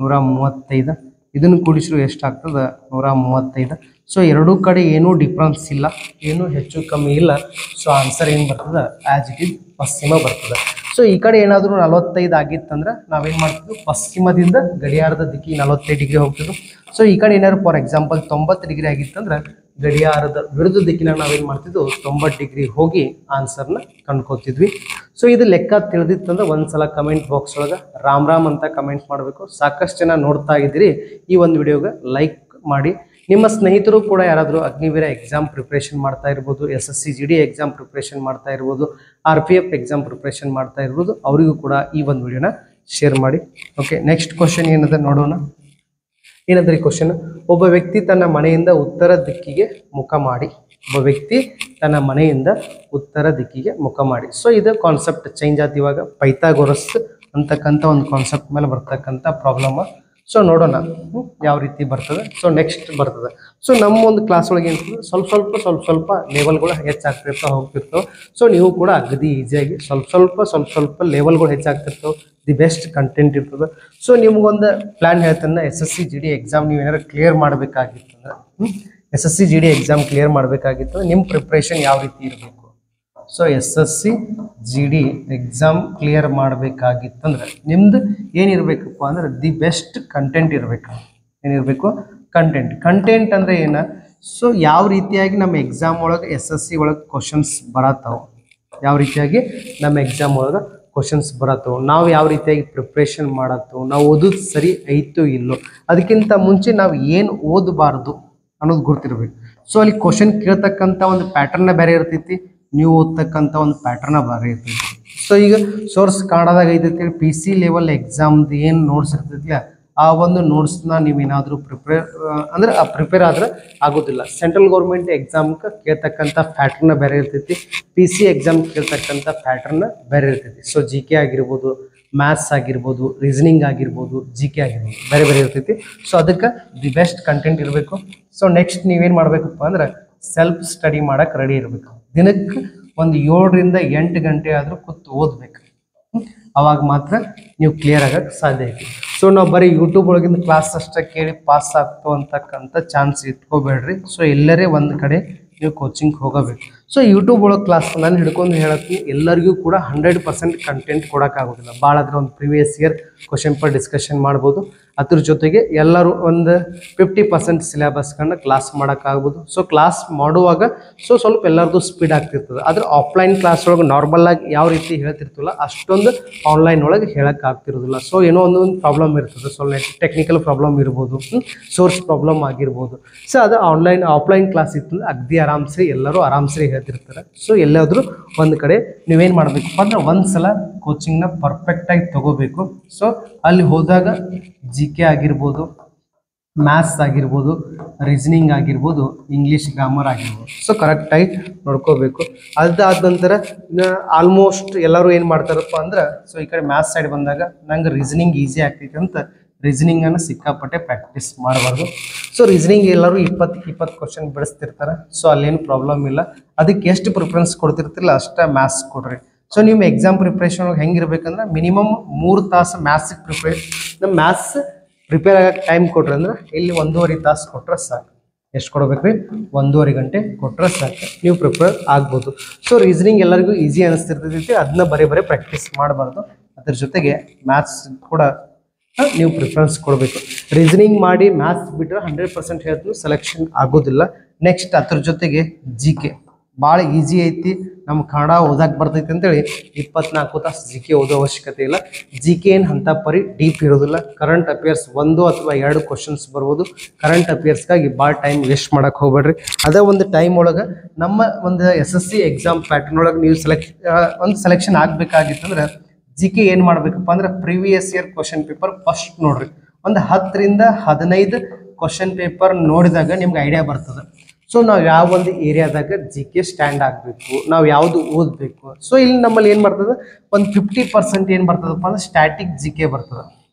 135. ಇದನ್ನು ಕೂಡಿಸ್ರು ಎಷ್ಟಾಗ್ತದೆ 135. ಸೊ ಎರಡೂ ಕಡೆ ಏನೂ ಡಿಫ್ರೆನ್ಸ್ ಇಲ್ಲ, ಏನೂ ಹೆಚ್ಚು ಕಮ್ಮಿ ಇಲ್ಲ. ಸೊ ಆನ್ಸರ್ ಏನು ಬರ್ತದೆ ಆ್ಯಸ್ ಇಟ್ ಈಸ್ ಪಶ್ಚಿಮ ಬರ್ತದೆ. ಸೊ ಈ ಕಡೆ ಏನಾದರೂ 45 ಆಗಿತ್ತಂದ್ರೆ ನಾವೇನು ಮಾಡ್ತಿದ್ವಿ, ಪಶ್ಚಿಮದಿಂದ ಗಡಿಯಾರದ ದಿಕ್ಕಿಗೆ 45 ಡಿಗ್ರಿ ಹೋಗ್ತಿದ್ವು. ಸೊ ಈ ಕಡೆ ಏನಾದ್ರು ಫಾರ್ ಎಕ್ಸಾಂಪಲ್ 90 ಡಿಗ್ರಿ ಆಗಿತ್ತಂದ್ರೆ ಗಡಿಯಾರದ ವಿರುದ್ಧ ದಿಕ್ಕಿನಾಗ ನಾವೇನು ಮಾಡ್ತಿದ್ವು 90 ಡಿಗ್ರಿ ಹೋಗಿ ಆನ್ಸರ್ನ ಕಂಡ್ಕೋತಿದ್ವಿ. ಸೊ ಇದು ಲೆಕ್ಕ ತಿಳಿದಿತ್ತಂದ್ರೆ ಒಂದ್ಸಲ ಕಮೆಂಟ್ ಬಾಕ್ಸ್ ಒಳಗೆ ರಾಮ್ ಅಂತ ಕಮೆಂಟ್ ಮಾಡಬೇಕು. ಸಾಕಷ್ಟು ಜನ ನೋಡ್ತಾ ಇದ್ದೀರಿ, ಈ ಒಂದು ವಿಡಿಯೋಗೆ ಲೈಕ್ ಮಾಡಿ. ನಿಮ್ಮ ಸ್ನೇಹಿತರು ಕೂಡ ಯಾರಾದರೂ ಅಗ್ನಿವೀರ ಎಕ್ಸಾಮ್ ಪ್ರಿಪ್ರೇಷನ್ ಮಾಡ್ತಾ ಇರ್ಬೋದು, SSC GD ಎಕ್ಸಾಮ್ ಪ್ರಿಪ್ರೇಷನ್ ಮಾಡ್ತಾ ಇರ್ಬೋದು, RPF ಎಕ್ಸಾಮ್ ಪ್ರಿಪ್ರೇಷನ್ ಮಾಡ್ತಾ ಇರ್ಬೋದು, ಅವರಿಗೂ ಕೂಡ ಈ ಒಂದು ವಿಡಿಯೋನ ಶೇರ್ ಮಾಡಿ. ಓಕೆ, ನೆಕ್ಸ್ಟ್ ಕ್ವಶನ್ ಏನದ ನೋಡೋಣ. ಏನಂದ್ರೆ ಈ ಕ್ವಶನ್, ಒಬ್ಬ ವ್ಯಕ್ತಿ ತನ್ನ ಮನೆಯಿಂದ ಉತ್ತರ ದಿಕ್ಕಿಗೆ ಮುಖ ಮಾಡಿ. ಮುಖ ಮಾಡಿ. ಸೊ ಇದು ಕಾನ್ಸೆಪ್ಟ್ ಚೇಂಜ್ ಆಯ್ತು. ಇವಾಗ ಪೈಥಾಗೋರಸ್ ಅಂತಕ್ಕಂಥ ಒಂದು ಕಾನ್ಸೆಪ್ಟ್ ಮೇಲೆ ಬರ್ತಕ್ಕಂಥ ಪ್ರಾಬ್ಲಮ್. ಸೊ ನೋಡೋಣ ಯಾವ ರೀತಿ ಬರ್ತದೆ. ಸೊ ನೆಕ್ಸ್ಟ್ ಬರ್ತದೆ. ಸೊ ನಮ್ಮ ಒಂದು ಕ್ಲಾಸ್ ಒಳಗೆ ಏನಿರ್ತದೆ ಸ್ವಲ್ಪ ಲೆವೆಲ್ಗಳು ಹೆಚ್ಚಾಗ್ತಿರ್ತಾವೆ ಹೋಗ್ತಿರ್ತವೆ. ಸೊ ನೀವು ಕೂಡ ಅಗದಿ ಈಸಿಯಾಗಿ ಸ್ವಲ್ಪ ಲೆವೆಲ್ಗಳು ಹೆಚ್ಚಾಗ್ತಿರ್ತವೆ. ದಿ ಬೆಸ್ಟ್ ಕಂಟೆಂಟ್ ಇರ್ತದೆ. ಸೊ ನಿಮ್ಗೊಂದು ಪ್ಲ್ಯಾನ್ ಹೇಳ್ತಾನೆ, SSC GD ಎಕ್ಸಾಮ್ ನೀವು ಏನಾದ್ರು ಕ್ಲಿಯರ್ ಮಾಡಬೇಕಾಗಿತ್ತಂದ್ರೆ SSC GD ಎಕ್ಸಾಮ್ ಕ್ಲಿಯರ್ ಮಾಡಬೇಕಾಗಿತ್ತು ನಿಮ್ಮ ಪ್ರಿಪ್ರೇಷನ್ ಯಾವ ರೀತಿ ಇರಬೇಕು. So SSC GD exam clear ಮಾಡಬೇಕಾಗಿತ್ತಂದ್ರೆ ನಿಮ್ದು ಏನಿರಬೇಕಪ್ಪ ಅಂದ್ರೆ ದಿ ಬೆಸ್ಟ್ ಕಂಟೆಂಟ್ ಇರಬೇಕು. ಏನಿರಬೇಕು? ಕಂಟೆಂಟ್ ಅಂದ್ರೆ ಏನ? ಸೊ ಯಾವ ರೀತಿಯಾಗಿ ನಮ್ಮ ಎಕ್ಸಾಮ್ ಒಳಗೆ SSC ಒಳಗೆ ಕ್ವಶನ್ಸ್ ಬರತ್ತಾವ, ಯಾವ ರೀತಿಯಾಗಿ ನಮ್ಮ ಎಕ್ಸಾಮ್ ಒಳಗೆ ಕ್ವಶನ್ಸ್ ಬರತ್ತೋ, ನಾವು ಯಾವ ರೀತಿಯಾಗಿ ಪ್ರಿಪ್ರೇಷನ್ ಮಾಡತ್ತೋ, ನಾವು ಓದೋದು ಸರಿ ಐತೋ ಇಲ್ಲೋ, ಅದಕ್ಕಿಂತ ಮುಂಚೆ ನಾವು ಏನು ಓದಬಾರ್ದು ಅನ್ನೋದು ಗೊತ್ತಿರಬೇಕು. ಸೊ ಅಲ್ಲಿ ಕ್ವಶನ್ ಕೇಳ್ತಕ್ಕಂಥ ಒಂದು ಪ್ಯಾಟರ್ನ ಬೇರೆ ಇರ್ತೈತಿ, ನೀವು ಓದ್ತಕ್ಕಂಥ ಒಂದು ಪ್ಯಾಟರ್ನ ಬೇರೆ ಇರ್ತೈತಿ. ಸೊ ಈಗ ಸೋರ್ಸ್ ಕನ್ನಡದಾಗ ಐತೈತಿ, PC ಲೆವೆಲ್ ಎಕ್ಸಾಮ್ದು ಏನು ನೋಟ್ಸ್ ಇರ್ತೈತಿ ಆ ಒಂದು ನೋಟ್ಸ್ನ ನೀವೇನಾದರೂ ಪ್ರಿಪೇರ್ ಆದ್ರೆ ಆಗೋದಿಲ್ಲ. ಸೆಂಟ್ರಲ್ ಗೌರ್ಮೆಂಟ್ ಎಕ್ಸಾಮ್ಗೆ ಕೇಳ್ತಕ್ಕಂಥ ಪ್ಯಾಟರ್ನ ಬೇರೆ ಇರ್ತೈತಿ, PC ಎಕ್ಸಾಮ್ ಕೇಳ್ತಕ್ಕಂಥ ಪ್ಯಾಟರ್ನ ಬೇರೆ ಇರ್ತೈತಿ. ಸೊ GK ಆಗಿರ್ಬೋದು, ಮ್ಯಾಥ್ಸ್ ಆಗಿರ್ಬೋದು, ರೀಸನಿಂಗ್ ಆಗಿರ್ಬೋದು, GK ಆಗಿರ್ಬೋದು, ಬೇರೆ ಬೇರೆ ಇರ್ತೈತಿ. ಸೊ ಅದಕ್ಕೆ ದಿ ಬೆಸ್ಟ್ ಕಂಟೆಂಟ್ ಇರಬೇಕು. ಸೊ ನೆಕ್ಸ್ಟ್ ನೀವೇನು ಮಾಡಬೇಕಪ್ಪ ಅಂದ್ರೆ ಸೆಲ್ಫ್ ಸ್ಟಡಿ ಮಾಡಕ್ಕೆ ರೆಡಿ ಇರಬೇಕು. ದಿನಕ್ಕೆ ಒಂದು 7 ರಿಂದ 8 ಗಂಟೆ ಆದರೂ ಕೂತು ಓದಬೇಕು. ಅವಾಗ ಮಾತ್ರ ನೀವು ಕ್ಲಿಯರ್ ಆಗಕ್ಕೆ ಸಾಧ್ಯ ಐತಿ. ಸೊ ನಾವು ಬರೀ ಯೂಟ್ಯೂಬ್ ಒಳಗಿಂದ ಕ್ಲಾಸ್ ಅಷ್ಟೇ ಕೇಳಿ ಪಾಸ್ ಆಗ್ತು ಅಂತಕ್ಕಂಥ ಚಾನ್ಸ್ ಇಟ್ಕೋಬೇಡ್ರಿ. ಸೊ ಎಲ್ಲರೇ ಒಂದು ಕಡೆ ನೀವು ಕೋಚಿಂಗ್ ಹೋಗಬೇಕು. ಸೊ ಯೂಟ್ಯೂಬ್ ಒಳಗೆ ಕ್ಲಾಸ್ ನಾನು ಹಿಡ್ಕೊಂಡು ಹೇಳತ್ತೀನಿ, ಎಲ್ಲರಿಗೂ ಕೂಡ 100% ಕಂಟೆಂಟ್ ಕೊಡೋಕ್ಕಾಗೋದಿಲ್ಲ. ಭಾಳ ಆದರೆ ಒಂದು previous year question per discussion ಮಾಡ್ಬೋದು. ಅದ್ರ ಜೊತೆಗೆ ಎಲ್ಲರೂ ಒಂದು 50% ಸಿಲೆಬಸ್ಗಳನ್ನ ಕ್ಲಾಸ್ ಮಾಡೋಕ್ಕಾಗ್ಬೋದು. ಸೊ ಕ್ಲಾಸ್ ಮಾಡುವಾಗ ಸ್ವಲ್ಪ ಎಲ್ಲರದು ಸ್ಪೀಡ್ ಆಗ್ತಿರ್ತದೆ. ಆದರೆ ಆಫ್ಲೈನ್ ಕ್ಲಾಸ್ ಒಳಗೆ ನಾರ್ಮಲಾಗಿ ಯಾವ ರೀತಿ ಹೇಳ್ತಿರ್ತಲ್ಲ ಅಷ್ಟೊಂದು ಆನ್ಲೈನ್ ಒಳಗೆ ಹೇಳೋಕ್ಕಾಗ್ತಿರೋದಿಲ್ಲ. ಸೊ ಏನೋ ಒಂದು ಪ್ರಾಬ್ಲಮ್ ಇರ್ತದೆ, ಸ್ವಲ್ಪ ಟೆಕ್ನಿಕಲ್ ಪ್ರಾಬ್ಲಮ್ ಇರ್ಬೋದು, ಸೋರ್ಸ್ ಪ್ರಾಬ್ಲಮ್ ಆಗಿರ್ಬೋದು. ಸೊ ಅದು ಆಫ್ಲೈನ್ ಕ್ಲಾಸ್ ಇತ್ತು ಅಗ್ದಿ ಆರಾಮ್ಸೆ ಎಲ್ಲರೂ ಆರಾಮ್ಸೆ ಹೇಳ್ತಿರ್ತಾರೆ. ಸೊ ಎಲ್ಲಾದರೂ ಒಂದು ಕಡೆ ನೀವೇನು ಮಾಡಬೇಕಪ್ಪ ಅಂದ್ರೆ ಒಂದ್ಸಲ ಕೋಚಿಂಗ್ನ ಪರ್ಫೆಕ್ಟಾಗಿ ತಗೋಬೇಕು. ಸೊ ಅಲ್ಲಿ ಹೋದಾಗ GK ಆಗಿರ್ಬೋದು, ಮ್ಯಾಥ್ಸ್ ಆಗಿರ್ಬೋದು, ರೀಸನಿಂಗ್ ಆಗಿರ್ಬೋದು, ಇಂಗ್ಲೀಷ್ ಗ್ರಾಮರ್ ಆಗಿರ್ಬೋದು, ಸೊ ಕರೆಕ್ಟಾಗಿ ನೋಡ್ಕೋಬೇಕು. ಅದಾದ ನಂತರ ಆಲ್ಮೋಸ್ಟ್ ಎಲ್ಲರೂ ಏನು ಮಾಡ್ತಾರಪ್ಪ ಅಂದ್ರೆ ಸೊ ಈ ಕಡೆ ಮ್ಯಾಥ್ಸ್ ಸೈಡ್ ಬಂದಾಗ ನಂಗೆ ರೀಸನಿಂಗ್ ಈಸಿ ಆಗ್ತೈತೆ ಅಂತ ರೀಸನಿಂಗನ್ನು ಸಿಕ್ಕಾಪಟ್ಟೆ ಪ್ರಾಕ್ಟೀಸ್ ಮಾಡಬಾರ್ದು. ಸೊ ರೀಸನಿಂಗ್ ಎಲ್ಲರೂ 20 ಕ್ವಶನ್ ಬಿಡಿಸ್ತಿರ್ತಾರೆ. ಸೊ ಅಲ್ಲೇನು ಪ್ರಾಬ್ಲಮ್ ಇಲ್ಲ. ಅದಕ್ಕೆ ಎಷ್ಟು ಪ್ರಿಫರೆನ್ಸ್ ಕೊಡ್ತಿರ್ತಿಲ್ಲ ಅಷ್ಟೇ ಮ್ಯಾಥ್ಸ್ ಕೊಡ್ರಿ. ಸೊ ನಿಮ್ಮ ಎಕ್ಸಾಮ್ ಪ್ರಿಪ್ರೇಷನ್ ಹೆಂಗಿರ್ಬೇಕಂದ್ರೆ ಮಿನಿಮಮ್ 3 ತಾಸು ಮ್ಯಾಥ್ಸ್ ಪ್ರಿಪೇರ್ ಆಗಕ್ಕೆ ಟೈಮ್ ಕೊಟ್ರಿ ಅಂದ್ರೆ ಇಲ್ಲಿ 1.5 ತಾಸು ಕೊಟ್ರೆ ಸಾಕು. ಎಷ್ಟು ಕೊಡ್ಬೇಕ್ರಿ? 1.5 ಗಂಟೆ ಕೊಟ್ರೆ ಸಾಕು, ನೀವು ಪ್ರಿಪೇರ್ ಆಗ್ಬೋದು. ಸೊ ರೀಸನಿಂಗ್ ಎಲ್ಲರಿಗೂ ಈಸಿ ಅನಿಸ್ತಿರ್ತೈತಿ, ಅದನ್ನ ಬರೀ ಪ್ರಾಕ್ಟೀಸ್ ಮಾಡಬಾರ್ದು. ಅದ್ರ ಜೊತೆಗೆ ಮ್ಯಾಥ್ಸ್ ಕೂಡ ನೀವು ಪ್ರಿಫರೆನ್ಸ್ ಕೊಡಬೇಕು. ರೀಸನಿಂಗ್ ಮಾಡಿ ಮ್ಯಾಥ್ಸ್ ಬಿಟ್ಟರೆ 100% ಹೇಳ್ತೀನಿ ಸೆಲೆಕ್ಷನ್ ಆಗೋದಿಲ್ಲ. ನೆಕ್ಸ್ಟ್ ಅದ್ರ ಜೊತೆಗೆ GK ಭಾಳ ಈಸಿ ಐತಿ, ನಮ್ಮ ಕನ್ನಡ ಓದಕ್ಕೆ ಬರ್ತೈತಿ ಅಂತೇಳಿ 24 ತಾಸು GK ಓದೋ ಅವಶ್ಯಕತೆ ಇಲ್ಲ. GK ಏನು ಅಂತ ಪರಿ ಡೀಪ್ ಇರೋದಿಲ್ಲ. ಕರೆಂಟ್ ಅಫೇರ್ಸ್ 1 ಅಥವಾ 2 ಕ್ವಶನ್ಸ್ ಬರ್ಬೋದು. ಕರೆಂಟ್ ಅಫೇರ್ಸ್ಗಾಗಿ ಭಾಳ ಟೈಮ್ ವೇಸ್ಟ್ ಮಾಡೋಕ್ಕೆ ಹೋಗ್ಬೇಡ್ರಿ. ಅದೇ ಒಂದು ಟೈಮ್ ಒಳಗೆ ನಮ್ಮ ಒಂದು SSC ಎಕ್ಸಾಮ್ ಪ್ಯಾಟರ್ನ್ ಒಳಗೆ ನೀವು ಸೆಲೆಕ್ಷನ್ ಆಗಬೇಕಾಗಿತ್ತಂದ್ರೆ GK ಏನು ಮಾಡಬೇಕಪ್ಪ ಅಂದ್ರೆ previous year question paper first ನೋಡ್ರಿ. ಒಂದು 10 ರಿಂದ 15 ಕ್ವಶನ್ ಪೇಪರ್ ನೋಡಿದಾಗ ನಿಮ್ಗೆ ಐಡಿಯಾ ಬರ್ತದೆ. ಸೊ ನಾವು ಯಾವ ಒಂದು ಏರಿಯಾದಾಗ GK ಸ್ಟ್ಯಾಂಡ್ ಆಗಬೇಕು, ನಾವು ಯಾವುದು ಓದಬೇಕು. ಸೊ ಇಲ್ಲಿ ನಮ್ಮಲ್ಲಿ ಏನು ಬರ್ತದೆ, ಒಂದು 50% ಏನು ಬರ್ತದಪ್ಪ ಅಂದ್ರೆ ಸ್ಟ್ಯಾಟಿಕ್ GK ಬರ್ತದೆ.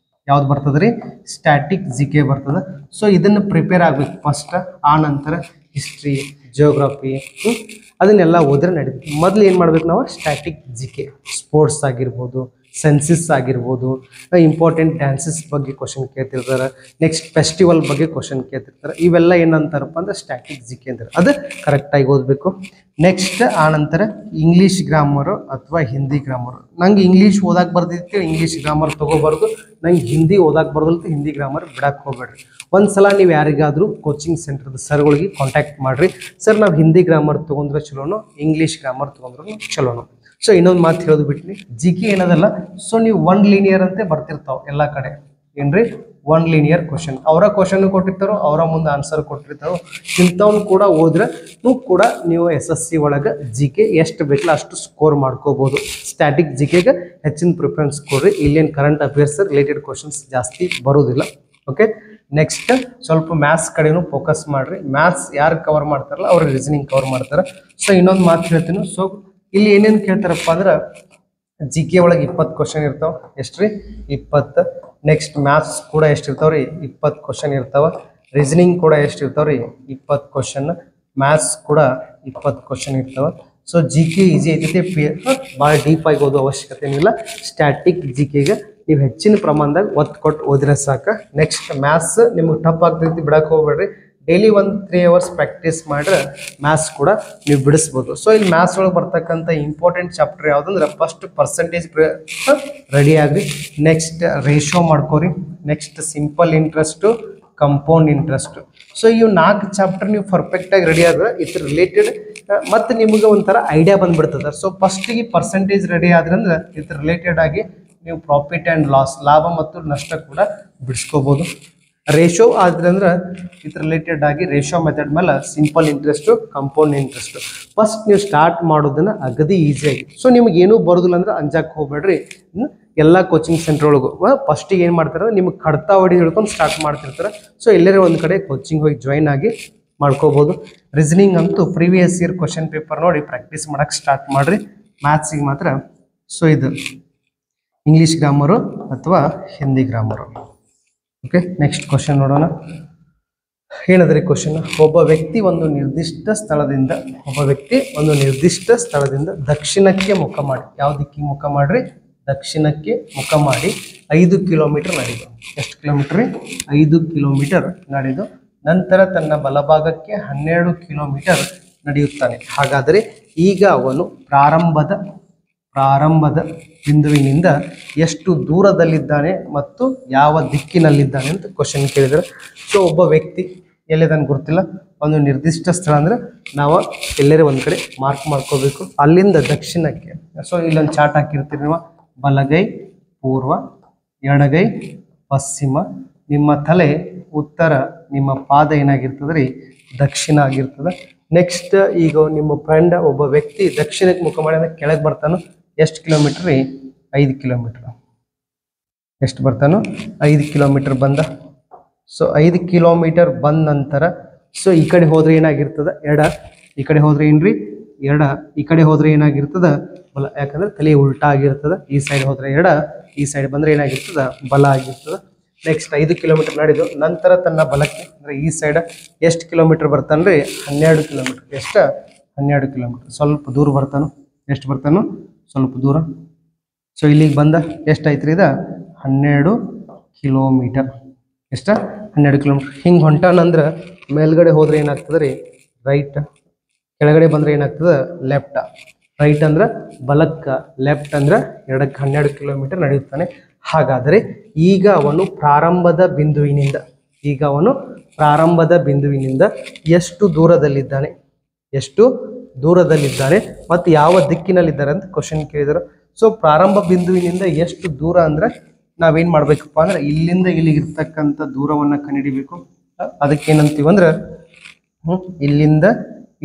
ಯಾವ್ದು ಬರ್ತದೆ ರೀ? ಸ್ಟ್ಯಾಟಿಕ್ GK ಬರ್ತದೆ. ಸೊ ಇದನ್ನು ಪ್ರಿಪೇರ್ ಆಗಬೇಕು ಫಸ್ಟ್. ಆ ನಂತರ ಹಿಸ್ಟ್ರಿ, ಜಿಯೋಗ್ರಫಿ ಅದನ್ನೆಲ್ಲ ಓದ್ರೆ ನಡೀತೀವಿ. ಮೊದಲು ಏನು ಮಾಡ್ಬೇಕು ನಾವು? ಸ್ಟ್ಯಾಟಿಕ್ GK, ಸ್ಪೋರ್ಟ್ಸ್ ಆಗಿರ್ಬೋದು, ಸೆನ್ಸಸ್ ಆಗಿರ್ಬೋದು, ಇಂಪಾರ್ಟೆಂಟ್ ಡ್ಯಾನ್ಸಸ್ ಬಗ್ಗೆ ಕ್ವಶನ್ ಕೇಳ್ತಿರ್ತಾರೆ, ನೆಕ್ಸ್ಟ್ ಫೆಸ್ಟಿವಲ್ ಬಗ್ಗೆ ಕ್ವಶನ್ ಕೇಳ್ತಿರ್ತಾರೆ. ಇವೆಲ್ಲ ಏನಂತಾರಪ್ಪ ಅಂದ್ರೆ ಸ್ಟ್ಯಾಟಿಕ್ GK ಅಂತಾರೆ. ಅದು ಕರೆಕ್ಟಾಗಿ ಓದಬೇಕು. ನೆಕ್ಸ್ಟ್ ಆ ನಂತರ ಇಂಗ್ಲೀಷ್ ಗ್ರಾಮರು ಅಥವಾ ಹಿಂದಿ ಗ್ರಾಮರು. ನಂಗೆ ಇಂಗ್ಲೀಷ್ ಓದಕ್ಕೆ ಬರ್ದಿತ್ತು, ಇಂಗ್ಲೀಷ್ ಗ್ರಾಮರ್ ತೊಗೋಬಾರ್ದು. ನಂಗೆ ಹಿಂದಿ ಓದಕ್ಕೆ ಬರ್ದಲ್ತು, ಹಿಂದಿ ಗ್ರಾಮರ್ ಬಿಡಕ್ಕೆ ಹೋಗ್ಬೇಡ್ರಿ. ಒಂದು ಸಲ ನೀವು ಯಾರಿಗಾದರೂ ಕೋಚಿಂಗ್ ಸೆಂಟರ್ದ ಸರ್ಗಳಿಗೆ ಕಾಂಟ್ಯಾಕ್ಟ್ ಮಾಡಿರಿ, ಸರ್ ನಾವು ಹಿಂದಿ ಗ್ರಾಮರ್ ತೊಗೊಂಡ್ರೆ ಚಲೋನು, ಇಂಗ್ಲೀಷ್ ಗ್ರಾಮರ್ ತೊಗೊಂಡ್ರು ಚಲೋನು. ಸೊ ಇನ್ನೊಂದು ಮಾತು ಹೇಳೋದು ಬಿಟ್ನಿ, GK ಏನದಲ್ಲ, ಸೊ ನೀವು 1 ಲೀನಿಯರ್ ಅಂತೆ ಬರ್ತಿರ್ತಾವೆ ಎಲ್ಲ ಕಡೆ. ಏನ್ರಿ? 1 ಲೀನಿಯರ್ ಕ್ವಶನ್, ಅವರ ಕ್ವಶನ್ ಕೊಟ್ಟಿರ್ತಾರೋ, ಅವರ ಮುಂದೆ ಆನ್ಸರ್ ಕೊಟ್ಟಿರ್ತಾರೋ, ಇಂಥವ್ನು ಕೂಡ ಹೋದ್ರೆ ನೀವು SSC ಒಳಗೆ GK ಎಷ್ಟು ಬೇಕಲ್ಲ ಅಷ್ಟು ಸ್ಕೋರ್ ಮಾಡ್ಕೋಬೋದು. ಸ್ಟ್ಯಾಟಿಕ್ GKಗೆ ಹೆಚ್ಚಿನ ಪ್ರಿಫರೆನ್ಸ್ ಕೊಡ್ರಿ. ಇಲ್ಲೇನು ಕರೆಂಟ್ ಅಫೇರ್ಸ್ ರಿಲೇಟೆಡ್ ಕ್ವಶನ್ಸ್ ಜಾಸ್ತಿ ಬರೋದಿಲ್ಲ. ಓಕೆ, ನೆಕ್ಸ್ಟ್ ಸ್ವಲ್ಪ ಮ್ಯಾಥ್ಸ್ ಕಡೆನೂ ಫೋಕಸ್ ಮಾಡಿರಿ. ಮ್ಯಾಥ್ಸ್ ಯಾರು ಕವರ್ ಮಾಡ್ತಾರಲ್ಲ ಅವ್ರು ರೀಸನಿಂಗ್ ಕವರ್ ಮಾಡ್ತಾರೆ. ಸೊ ಇನ್ನೊಂದು ಮಾತು ಹೇಳ್ತೀನಿ, ಸೊ ಇಲ್ಲಿ ಏನೇನು ಕೇಳ್ತಾರಪ್ಪ ಅಂದ್ರೆ GK ಒಳಗೆ 20 ಕ್ವಶನ್ ಇರ್ತಾವೆ. ಎಷ್ಟು ರೀ? 20. ನೆಕ್ಸ್ಟ್ ಮ್ಯಾಥ್ಸ್ ಕೂಡ ಎಷ್ಟು ಇರ್ತಾವ್ರಿ? 20 ಕ್ವಶನ್ ಇರ್ತಾವೆ. ರೀಸನಿಂಗ್ ಕೂಡ ಎಷ್ಟು ಇರ್ತಾವ್ರಿ? 20 ಕ್ವಶನ್. ಮ್ಯಾಥ್ಸ್ ಕೂಡ 20 ಕ್ವಶನ್ ಇರ್ತಾವೆ. ಸೊ GK ಈಸಿ ಐತೈತಿ, ಭಾಳ ಡೀಪಾಗಿ ಓದೋ ಅವಶ್ಯಕತೆ ಏನಿಲ್ಲ. ಸ್ಟ್ಯಾಟಿಕ್ GKಗೆ ನೀವು ಹೆಚ್ಚಿನ ಪ್ರಮಾಣದಾಗ ಒತ್ತು ಕೊಟ್ಟು ಓದಿದ್ರೆ ಸಾಕು. ನೆಕ್ಸ್ಟ್ ಮ್ಯಾಥ್ಸ್ ನಿಮ್ಗೆ ಟಫ್ ಆಗ್ತೈತಿ, ಬಿಡಕ್ಕೆ ಹೋಗ್ಬೇಡ್ರಿ. ಡೈಲಿ ಒಂದು 3 hours ಪ್ರಾಕ್ಟೀಸ್ ಮಾಡ್ರೆ ಮ್ಯಾಥ್ಸ್ ಕೂಡ ನೀವು ಬಿಡಿಸ್ಬೋದು. ಸೊ ಇಲ್ಲಿ ಮ್ಯಾಥ್ಸ್ ಒಳಗೆ ಬರ್ತಕ್ಕಂಥ ಇಂಪಾರ್ಟೆಂಟ್ ಚಾಪ್ಟರ್ ಯಾವುದಂದ್ರೆ ಫಸ್ಟ್ ಪರ್ಸೆಂಟೇಜ್ ರೆಡಿ ಆಗ್ರಿ, ನೆಕ್ಸ್ಟ್ ರೇಷಿಯೋ ಮಾಡ್ಕೋರಿ, next simple interest, compound interest. So ಇವು 4 ಚಾಪ್ಟರ್ ನೀವು ಪರ್ಫೆಕ್ಟಾಗಿ ರೆಡಿ ಆದ್ರೆ ಇದ್ರ ರಿಲೇಟೆಡ್ ಮತ್ತು ನಿಮಗೆ ಒಂಥರ ಐಡಿಯಾ ಬಂದ್ಬಿಡ್ತದೆ. ಸೊ ಫಸ್ಟಿಗೆ ಪರ್ಸೆಂಟೇಜ್ ರೆಡಿ ಆದ್ರಂದ್ರೆ ಇದ್ರ ರಿಲೇಟೆಡ್ ಆಗಿ ನೀವು ಪ್ರಾಫಿಟ್ ಆ್ಯಂಡ್ ಲಾಸ್, ಲಾಭ ಮತ್ತು ನಷ್ಟ ಕೂಡ ಬಿಡಿಸ್ಕೋಬೋದು. ರೇಷೋ ಆದ್ರಂದ್ರೆ ಇದ್ರ ರಿಲೇಟೆಡ್ ಆಗಿ ರೇಷೋ ಮೆಥಡ್ ಮೇಲೆ simple interest, compound interest first ನೀವು ಸ್ಟಾರ್ಟ್ ಮಾಡೋದನ್ನು ಅಗದಿ ಈಸಿಯಾಗಿ. ಸೊ ನಿಮ್ಗೆ ಏನೂ ಬರೋದಿಲ್ಲ ಅಂದ್ರೆ ಅಂಜಾಕ್ ಹೋಗ್ಬೇಡ್ರಿ. ಎಲ್ಲ ಕೋಚಿಂಗ್ ಸೆಂಟರ್ ಒಳಗು ಫಸ್ಟಿಗೆ ಏನು ಮಾಡ್ತಾರೆ, ನಿಮ್ಗೆ ಕಡ್ತಾ ಹೊಡಿ ಹಿಡ್ಕೊಂಡು ಸ್ಟಾರ್ಟ್ ಮಾಡ್ತಿರ್ತಾರೆ. ಸೊ ಎಲ್ಲರೂ ಒಂದು ಕಡೆ ಕೋಚಿಂಗ್ ಹೋಗಿ ಜಾಯಿನ್ ಆಗಿ ಮಾಡ್ಕೋಬೋದು. ರೀಸನಿಂಗ್ ಅಂತೂ ಪ್ರೀವಿಯಸ್ ಇಯರ್ ಕ್ವಶನ್ ಪೇಪರ್ ನೋಡಿ ಪ್ರಾಕ್ಟೀಸ್ ಮಾಡೋಕ್ಕೆ ಸ್ಟಾರ್ಟ್ ಮಾಡಿರಿ. ಮ್ಯಾಥ್ಸಿಗೆ ಮಾತ್ರ ಸೊ ಇದು ಇಂಗ್ಲೀಷ್ ಗ್ರಾಮರು ಅಥವಾ Hindi grammar. Okay, next question ನೋಡೋಣ. ಏನದ್ರಿ ಕ್ವಶನ್? ಒಬ್ಬ ವ್ಯಕ್ತಿ ಒಂದು ನಿರ್ದಿಷ್ಟ ಸ್ಥಳದಿಂದ ದಕ್ಷಿಣಕ್ಕೆ ಮುಖ ಮಾಡಿ, ಯಾವ ದಿಕ್ಕಿಗೆ ಮುಖ ಮಾಡ್ರಿ? ದಕ್ಷಿಣಕ್ಕೆ ಮುಖ ಮಾಡಿ 5 ಕಿಲೋಮೀಟರ್ ನಡೆದು. ಎಷ್ಟು ಕಿಲೋಮೀಟರ್? 5 ಕಿಲೋಮೀಟರ್ ನಡೆದು ನಂತರ ತನ್ನ ಬಲಭಾಗಕ್ಕೆ 12 ಕಿಲೋಮೀಟರ್ ನಡೆಯುತ್ತಾನೆ. ಹಾಗಾದರೆ ಈಗ ಅವನು ಪ್ರಾರಂಭದ ಬಿಂದುವಿನಿಂದ ಎಷ್ಟು ದೂರದಲ್ಲಿದ್ದಾನೆ ಮತ್ತು ಯಾವ ದಿಕ್ಕಿನಲ್ಲಿದ್ದಾನೆ ಅಂತ ಕ್ವಶನ್ ಕೇಳಿದರೆ. ಸೊ ಒಬ್ಬ ವ್ಯಕ್ತಿ ಎಲ್ಲಿದ್ದಾನೆ ಗೊತ್ತಿಲ್ಲ, ಒಂದು ನಿರ್ದಿಷ್ಟ ಸ್ಥಳ ಅಂದರೆ ನಾವು ಎಲ್ಲರೂ ಒಂದು ಕಡೆ ಮಾರ್ಕ್ ಮಾಡ್ಕೋಬೇಕು. ಅಲ್ಲಿಂದ ದಕ್ಷಿಣಕ್ಕೆ, ಸೊ ಇಲ್ಲೊಂದು ಚಾರ್ಟ್ ಹಾಕಿರ್ತೀರಿ ನೀವು, ಬಲಗೈ ಪೂರ್ವ, ಎಡಗೈ ಪಶ್ಚಿಮ, ನಿಮ್ಮ ತಲೆ ಉತ್ತರ, ನಿಮ್ಮ ಪಾದ ಏನಾಗಿರ್ತದೆ ರೀ ದಕ್ಷಿಣ ಆಗಿರ್ತದೆ. ನೆಕ್ಸ್ಟ್ ಈಗ ನಿಮ್ಮ ಫ್ರೆಂಡ್ ಒಬ್ಬ ವ್ಯಕ್ತಿ ದಕ್ಷಿಣಕ್ಕೆ ಮುಖ ಮಾಡಿ ಅಂದ್ರೆ ಕೆಳಗೆ ಬರ್ತಾನೋ. ಎಷ್ಟು ಕಿಲೋಮೀಟ್ರ್ ರೀ? 5 ಕಿಲೋಮೀಟ್ರ್. ಎಷ್ಟು ಬರ್ತಾನೋ? 5 ಕಿಲೋಮೀಟರ್ ಬಂದ. ಸೊ 5 ಕಿಲೋಮೀಟರ್ ಬಂದ ನಂತರ ಸೊ ಈ ಕಡೆ ಹೋದ್ರೆ ಏನಾಗಿರ್ತದೆ? ಎಡ. ಈ ಕಡೆ ಹೋದ್ರೆ ಏನ್ರಿ? ಎಡ. ಈ ಕಡೆ ಹೋದ್ರೆ ಏನಾಗಿರ್ತದೆ? ಬಲ. ಯಾಕಂದ್ರೆ ತಲೆ ಉಲ್ಟಾ ಆಗಿರ್ತದೆ. ಈ ಸೈಡ್ ಹೋದ್ರೆ ಎಡ, ಈ ಸೈಡ್ ಬಂದ್ರೆ ಏನಾಗಿರ್ತದೆ? ಬಲ ಆಗಿರ್ತದೆ. ನೆಕ್ಸ್ಟ್ 5 ಕಿಲೋಮೀಟರ್ ನಡೆದು ನಂತರ ತನ್ನ ಬಲಕ್ಕೆ ಅಂದರೆ ಈ ಸೈಡ್ ಎಷ್ಟು ಕಿಲೋಮೀಟರ್ ಬರ್ತಾನೆ ರೀ? 12 ಕಿಲೋಮೀಟರ್. ಎಷ್ಟು? 12 ಕಿಲೋಮೀಟರ್. ಸ್ವಲ್ಪ ದೂರ ಬರ್ತಾನೋ. ಎಷ್ಟು ಬರ್ತಾನೋ? ಸ್ವಲ್ಪ ದೂರ. ಸೊ ಇಲ್ಲಿಗೆ ಬಂದ ಎಷ್ಟಾಯ್ತು ರೀ? 12 ಕಿಲೋಮೀಟರ್. ಎಷ್ಟು? 12 ಕಿಲೋಮೀಟರ್. ಹಿಂಗೆ ಹೊಂಟಾನಂದ್ರೆ ಮೇಲ್ಗಡೆ ಹೋದ್ರೆ ಏನಾಗ್ತದೆ ರೀ? ರೈಟ್. ಕೆಳಗಡೆ ಬಂದರೆ ಏನಾಗ್ತದೆ? ಲೆಫ್ಟ್. ರೈಟ್ ಅಂದ್ರೆ ಬಲಕ್ಕೆ, ಲೆಫ್ಟ್ ಅಂದ್ರೆ ಎಡಕ್ಕೆ 12 ಕಿಲೋಮೀಟರ್ ನಡೆಯುತ್ತಾನೆ. ಹಾಗಾದರೆ ಈಗ ಅವನು ಪ್ರಾರಂಭದ ಬಿಂದುವಿನಿಂದ ಎಷ್ಟು ದೂರದಲ್ಲಿದ್ದಾನೆ ಮತ್ತು ಯಾವ ದಿಕ್ಕಿನಲ್ಲಿದ್ದಾರೆ ಅಂತ ಕ್ವಶನ್ ಕೇಳಿದರು. ಸೊ ಪ್ರಾರಂಭ ಬಿಂದುವಿನಿಂದ ಎಷ್ಟು ದೂರ ಅಂದ್ರೆ ನಾವೇನು ಮಾಡಬೇಕಪ್ಪ ಅಂದ್ರೆ ಇಲ್ಲಿಂದ ಇಲ್ಲಿಗೆ ಇರ್ತಕ್ಕಂಥ ದೂರವನ್ನು ಕಂಡುಹಿಡಿಬೇಕು. ಅದಕ್ಕೇನಂತೀವಿ ಅಂದ್ರೆ ಇಲ್ಲಿಂದ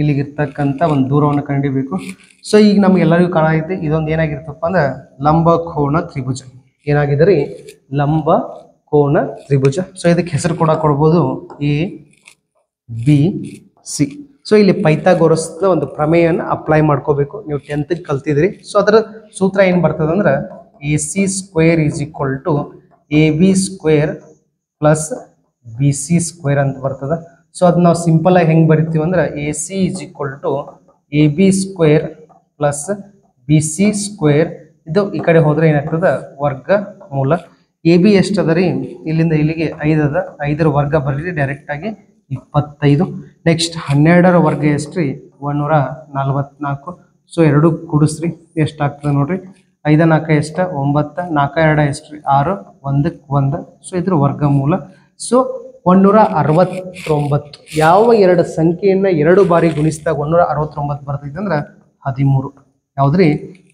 ಇಲ್ಲಿಗಿರ್ತಕ್ಕಂಥ ಒಂದು ದೂರವನ್ನು ಕಂಡುಹಿಡಿಬೇಕು. ಸೊ ಈಗ ನಮಗೆಲ್ಲರಿಗೂ ಕಾಣೈತಿ ಇದೊಂದು ಏನಾಗಿರ್ತಪ್ಪ ಅಂದ್ರೆ ಲಂಬಕೋನ ತ್ರಿಭುಜ. ಏನಾಗಿದೆ ರೀ? ಲಂಬ ಕೋನ ತ್ರಿಭುಜ. ಸೊ ಇದಕ್ಕೆ ಹೆಸರು ಕೂಡ ಕೊಡ್ಬೋದು ABC. ಸೊ ಇಲ್ಲಿ ಪೈಥಾಗೋರಸ್ ಒಂದು ಪ್ರಮೇಯವನ್ನು ಅಪ್ಲೈ ಮಾಡ್ಕೋಬೇಕು. ನೀವು 10th ಕಲ್ತಿದ್ರಿ. ಸೊ ಅದರ ಸೂತ್ರ ಏನು ಬರ್ತದೆ ಅಂದ್ರೆ AC² = AB² + BC² ಅಂತ ಬರ್ತದೆ. ಸೊ ಅದು ನಾವು ಸಿಂಪಲ್ ಆಗಿ ಹೆಂಗೆ ಬರಿತೀವಿ ಅಂದ್ರೆ AC = AB² + BC². ಇದು ಈ ಕಡೆ ಹೋದ್ರೆ ಏನಾಗ್ತದೆ? ವರ್ಗಮೂಲ. AB ಎಷ್ಟದ ರೀ? ಇಲ್ಲಿಂದ ಇಲ್ಲಿಗೆ 5 ಅದ. 5ರ ವರ್ಗ ಬರ್ರಿ ಡೈರೆಕ್ಟಾಗಿ 25. ನೆಕ್ಸ್ಟ್ 12ರ ವರ್ಗ ಎಷ್ಟು ರೀ? 144. ಸೊ 2 ಕೂಡಿಸ್ರಿ ಎಷ್ಟಾಗ್ತದೆ ನೋಡ್ರಿ? 5 4 ಎಷ್ಟು? 9. 4 2 ಎಷ್ಟು ರೀ? 6. 1ಕ್ಕೆ 1. ಸೊ ಇದ್ರ ವರ್ಗಮೂಲ. ಸೊ 169. ಯಾವ 2 ಸಂಖ್ಯೆಯನ್ನು 2 ಬಾರಿ ಗುಣಿಸಿದಾಗ 169 ಬರ್ತೈತೆ ಅಂದ್ರೆ 13. ಯಾವುದ್ರಿ?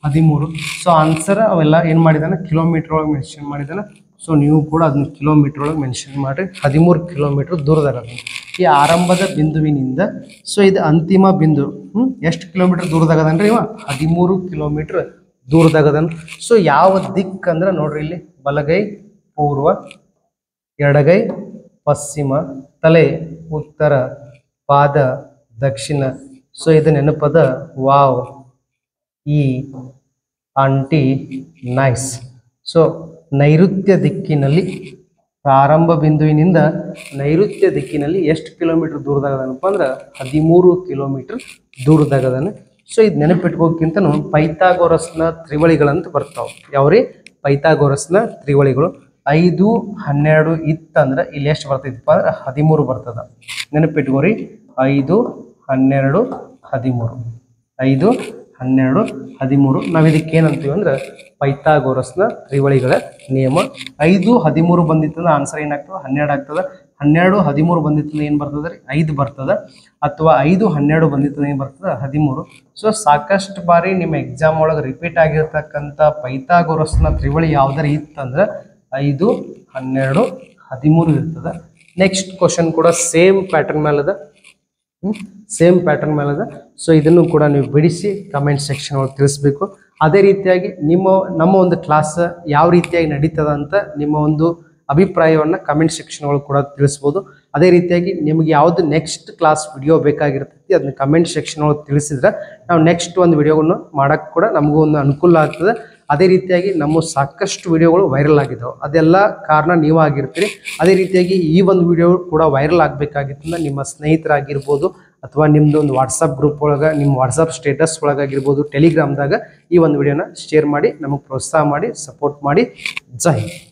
13. ಸೊ ಆನ್ಸರ್ ಅವೆಲ್ಲ ಏನು ಮಾಡಿದಾನೆ? ಕಿಲೋಮೀಟರ್ ಒಳಗೆ ಮೆನ್ಷನ್ ಮಾಡಿದಾನೆ. ಸೊ ನೀವು ಕೂಡ ಅದನ್ನ ಕಿಲೋಮೀಟರ್ ಒಳಗೆ ಮೆನ್ಷನ್ ಮಾಡಿರಿ. 13 ಕಿಲೋಮೀಟರ್ ದೂರದಾಗ ಈ ಆರಂಭದ ಬಿಂದುವಿನಿಂದ. ಸೊ ಇದು ಅಂತಿಮ ಬಿಂದು ಎಷ್ಟು ಕಿಲೋಮೀಟರ್ ದೂರದಾಗದನ್ರಿ? ಇವ 13 ಕಿಲೋಮೀಟರ್ ದೂರದಾಗದನ್. ಸೊ ಯಾವ ದಿಕ್ಕು ಅಂದ್ರೆ ನೋಡ್ರಿ, ಇಲ್ಲಿ ಬಲಗೈ ಪೂರ್ವ, ಎಡಗೈ ಪಶ್ಚಿಮ, ತಲೆ ಉತ್ತರ, ಪಾದ ದಕ್ಷಿಣ. ಸೊ ಇದು ನೆನಪದ. ವಾವ್, ಈ ಆಂಟಿ, ನೈಸ್. ಸೊ ನೈಋತ್ಯ ದಿಕ್ಕಿನಲ್ಲಿ ಪ್ರಾರಂಭ ಬಿಂದುವಿನಿಂದ ನೈಋತ್ಯ ದಿಕ್ಕಿನಲ್ಲಿ ಎಷ್ಟು ಕಿಲೋಮೀಟರ್ ದೂರದಾಗದನಪ್ಪ ಅಂದ್ರೆ 13 ಕಿಲೋಮೀಟರ್ ದೂರದಾಗದನ. ಸೊ ಇದು ನೆನಪಿಟ್ಕೋಕ್ಕಿಂತನೂ ಪೈಥಾಗೋರಸ್ನ ತ್ರಿವಳಿಗಳಂತ ಬರ್ತಾವೆ. ಯಾವ್ರಿ? ಪೈಥಾಗೋರಸ್ನ ತ್ರಿವಳಿಗಳು. 5 12 ಇತ್ತಂದ್ರೆ ಇಲ್ಲಿ ಎಷ್ಟು ಬರ್ತೈತಪ್ಪ ಅಂದ್ರೆ 13 ಬರ್ತದ. ನೆನಪಿಟ್ಕೋರಿ 5 12 13 5 12 13 ನಾವು ಇದಕ್ಕೆ ಏನಂತೀವಿ ಅಂದ್ರೆ ಪೈಥಾಗೋರಸ್ನ ತ್ರಿವಳಿಗಳ ನಿಯಮ 5 13 ಬಂದಿತ್ತಂದ್ರೆ ಆನ್ಸರ್ ಏನಾಗ್ತದೆ 12 ಆಗ್ತದೆ 12 13 ಬಂದಿತ್ತಂದ್ರೆ ಏನು ಬರ್ತದೆ ರೀ 5 ಬರ್ತದೆ ಅಥವಾ 5 12 ಬಂದಿತ್ತಂದ್ರೆ ಏನು ಬರ್ತದೆ 13 ಸೊ ಸಾಕಷ್ಟು ಬಾರಿ ನಿಮ್ಮ ಎಕ್ಸಾಮ್ ಒಳಗೆ ರಿಪೀಟ್ ಆಗಿರ್ತಕ್ಕಂಥ ಪೈಥಾಗೋರಸ್ನ ತ್ರಿವಳಿ ಯಾವ್ದಾರು ಇತ್ತಂದ್ರೆ 5 12 13 ಇರ್ತದೆ ನೆಕ್ಸ್ಟ್ ಕ್ವಶನ್ ಕೂಡ ಸೇಮ್ ಪ್ಯಾಟರ್ನ್ ಮೇಲದ ಸೇಮ್ ಪ್ಯಾಟರ್ನ್ ಮೇಲದ ಸೊ ಇದನ್ನು ಕೂಡ ನೀವು ಬಿಡಿಸಿ ಕಮೆಂಟ್ ಸೆಕ್ಷನ್ ಒಳಗೆ ತಿಳಿಸ್ಬೇಕು ಅದೇ ರೀತಿಯಾಗಿ ನಮ್ಮ ಒಂದು ಕ್ಲಾಸ್ ಯಾವ ರೀತಿಯಾಗಿ ನಡೀತದ ಅಂತ ನಿಮ್ಮ ಒಂದು ಅಭಿಪ್ರಾಯವನ್ನು ಕಮೆಂಟ್ ಸೆಕ್ಷನ್ ಒಳಗೆ ಕೂಡ ತಿಳಿಸ್ಬೋದು ಅದೇ ರೀತಿಯಾಗಿ ನಿಮಗೆ ಯಾವುದು ನೆಕ್ಸ್ಟ್ ಕ್ಲಾಸ್ ವಿಡಿಯೋ ಬೇಕಾಗಿರ್ತೈತಿ ಅದನ್ನ ಕಮೆಂಟ್ ಸೆಕ್ಷನ್ ಒಳಗೆ ತಿಳಿಸಿದ್ರೆ ನಾವು ನೆಕ್ಸ್ಟ್ ಒಂದು ವಿಡಿಯೋವನ್ನು ಮಾಡೋಕ್ಕೆ ಕೂಡ ನಮಗೂ ಒಂದು ಅನುಕೂಲ ಆಗ್ತದೆ ಅದೇ ರೀತಿಯಾಗಿ ನಮ್ಮ ಸಾಕಷ್ಟು ವಿಡಿಯೋಗಳು ವೈರಲ್ ಆಗಿದ್ದಾವೆ ಅದೆಲ್ಲ ಕಾರಣ ನೀವಾಗಿರ್ತೀರಿ ಅದೇ ರೀತಿಯಾಗಿ ಈ ಒಂದು ವಿಡಿಯೋ ಕೂಡ ವೈರಲ್ ಆಗಬೇಕಾಗಿತ್ತಂದ್ರೆ ನಿಮ್ಮ ಸ್ನೇಹಿತರಾಗಿರ್ಬೋದು ಅಥವಾ ನಿಮ್ಮದು ಒಂದು ವಾಟ್ಸಪ್ ಗ್ರೂಪ್ ಒಳಗೆ ನಿಮ್ಮ ವಾಟ್ಸಪ್ ಸ್ಟೇಟಸ್ ಒಳಗಾಗಿರ್ಬೋದು ಟೆಲಿಗ್ರಾಮ್ದಾಗ ಈ ಒಂದು ವಿಡಿಯೋನ ಶೇರ್ ಮಾಡಿ ನಮಗೆ ಪ್ರೋತ್ಸಾಹ ಮಾಡಿ ಸಪೋರ್ಟ್ ಮಾಡಿ ಜೈ ಹಿಂದ್.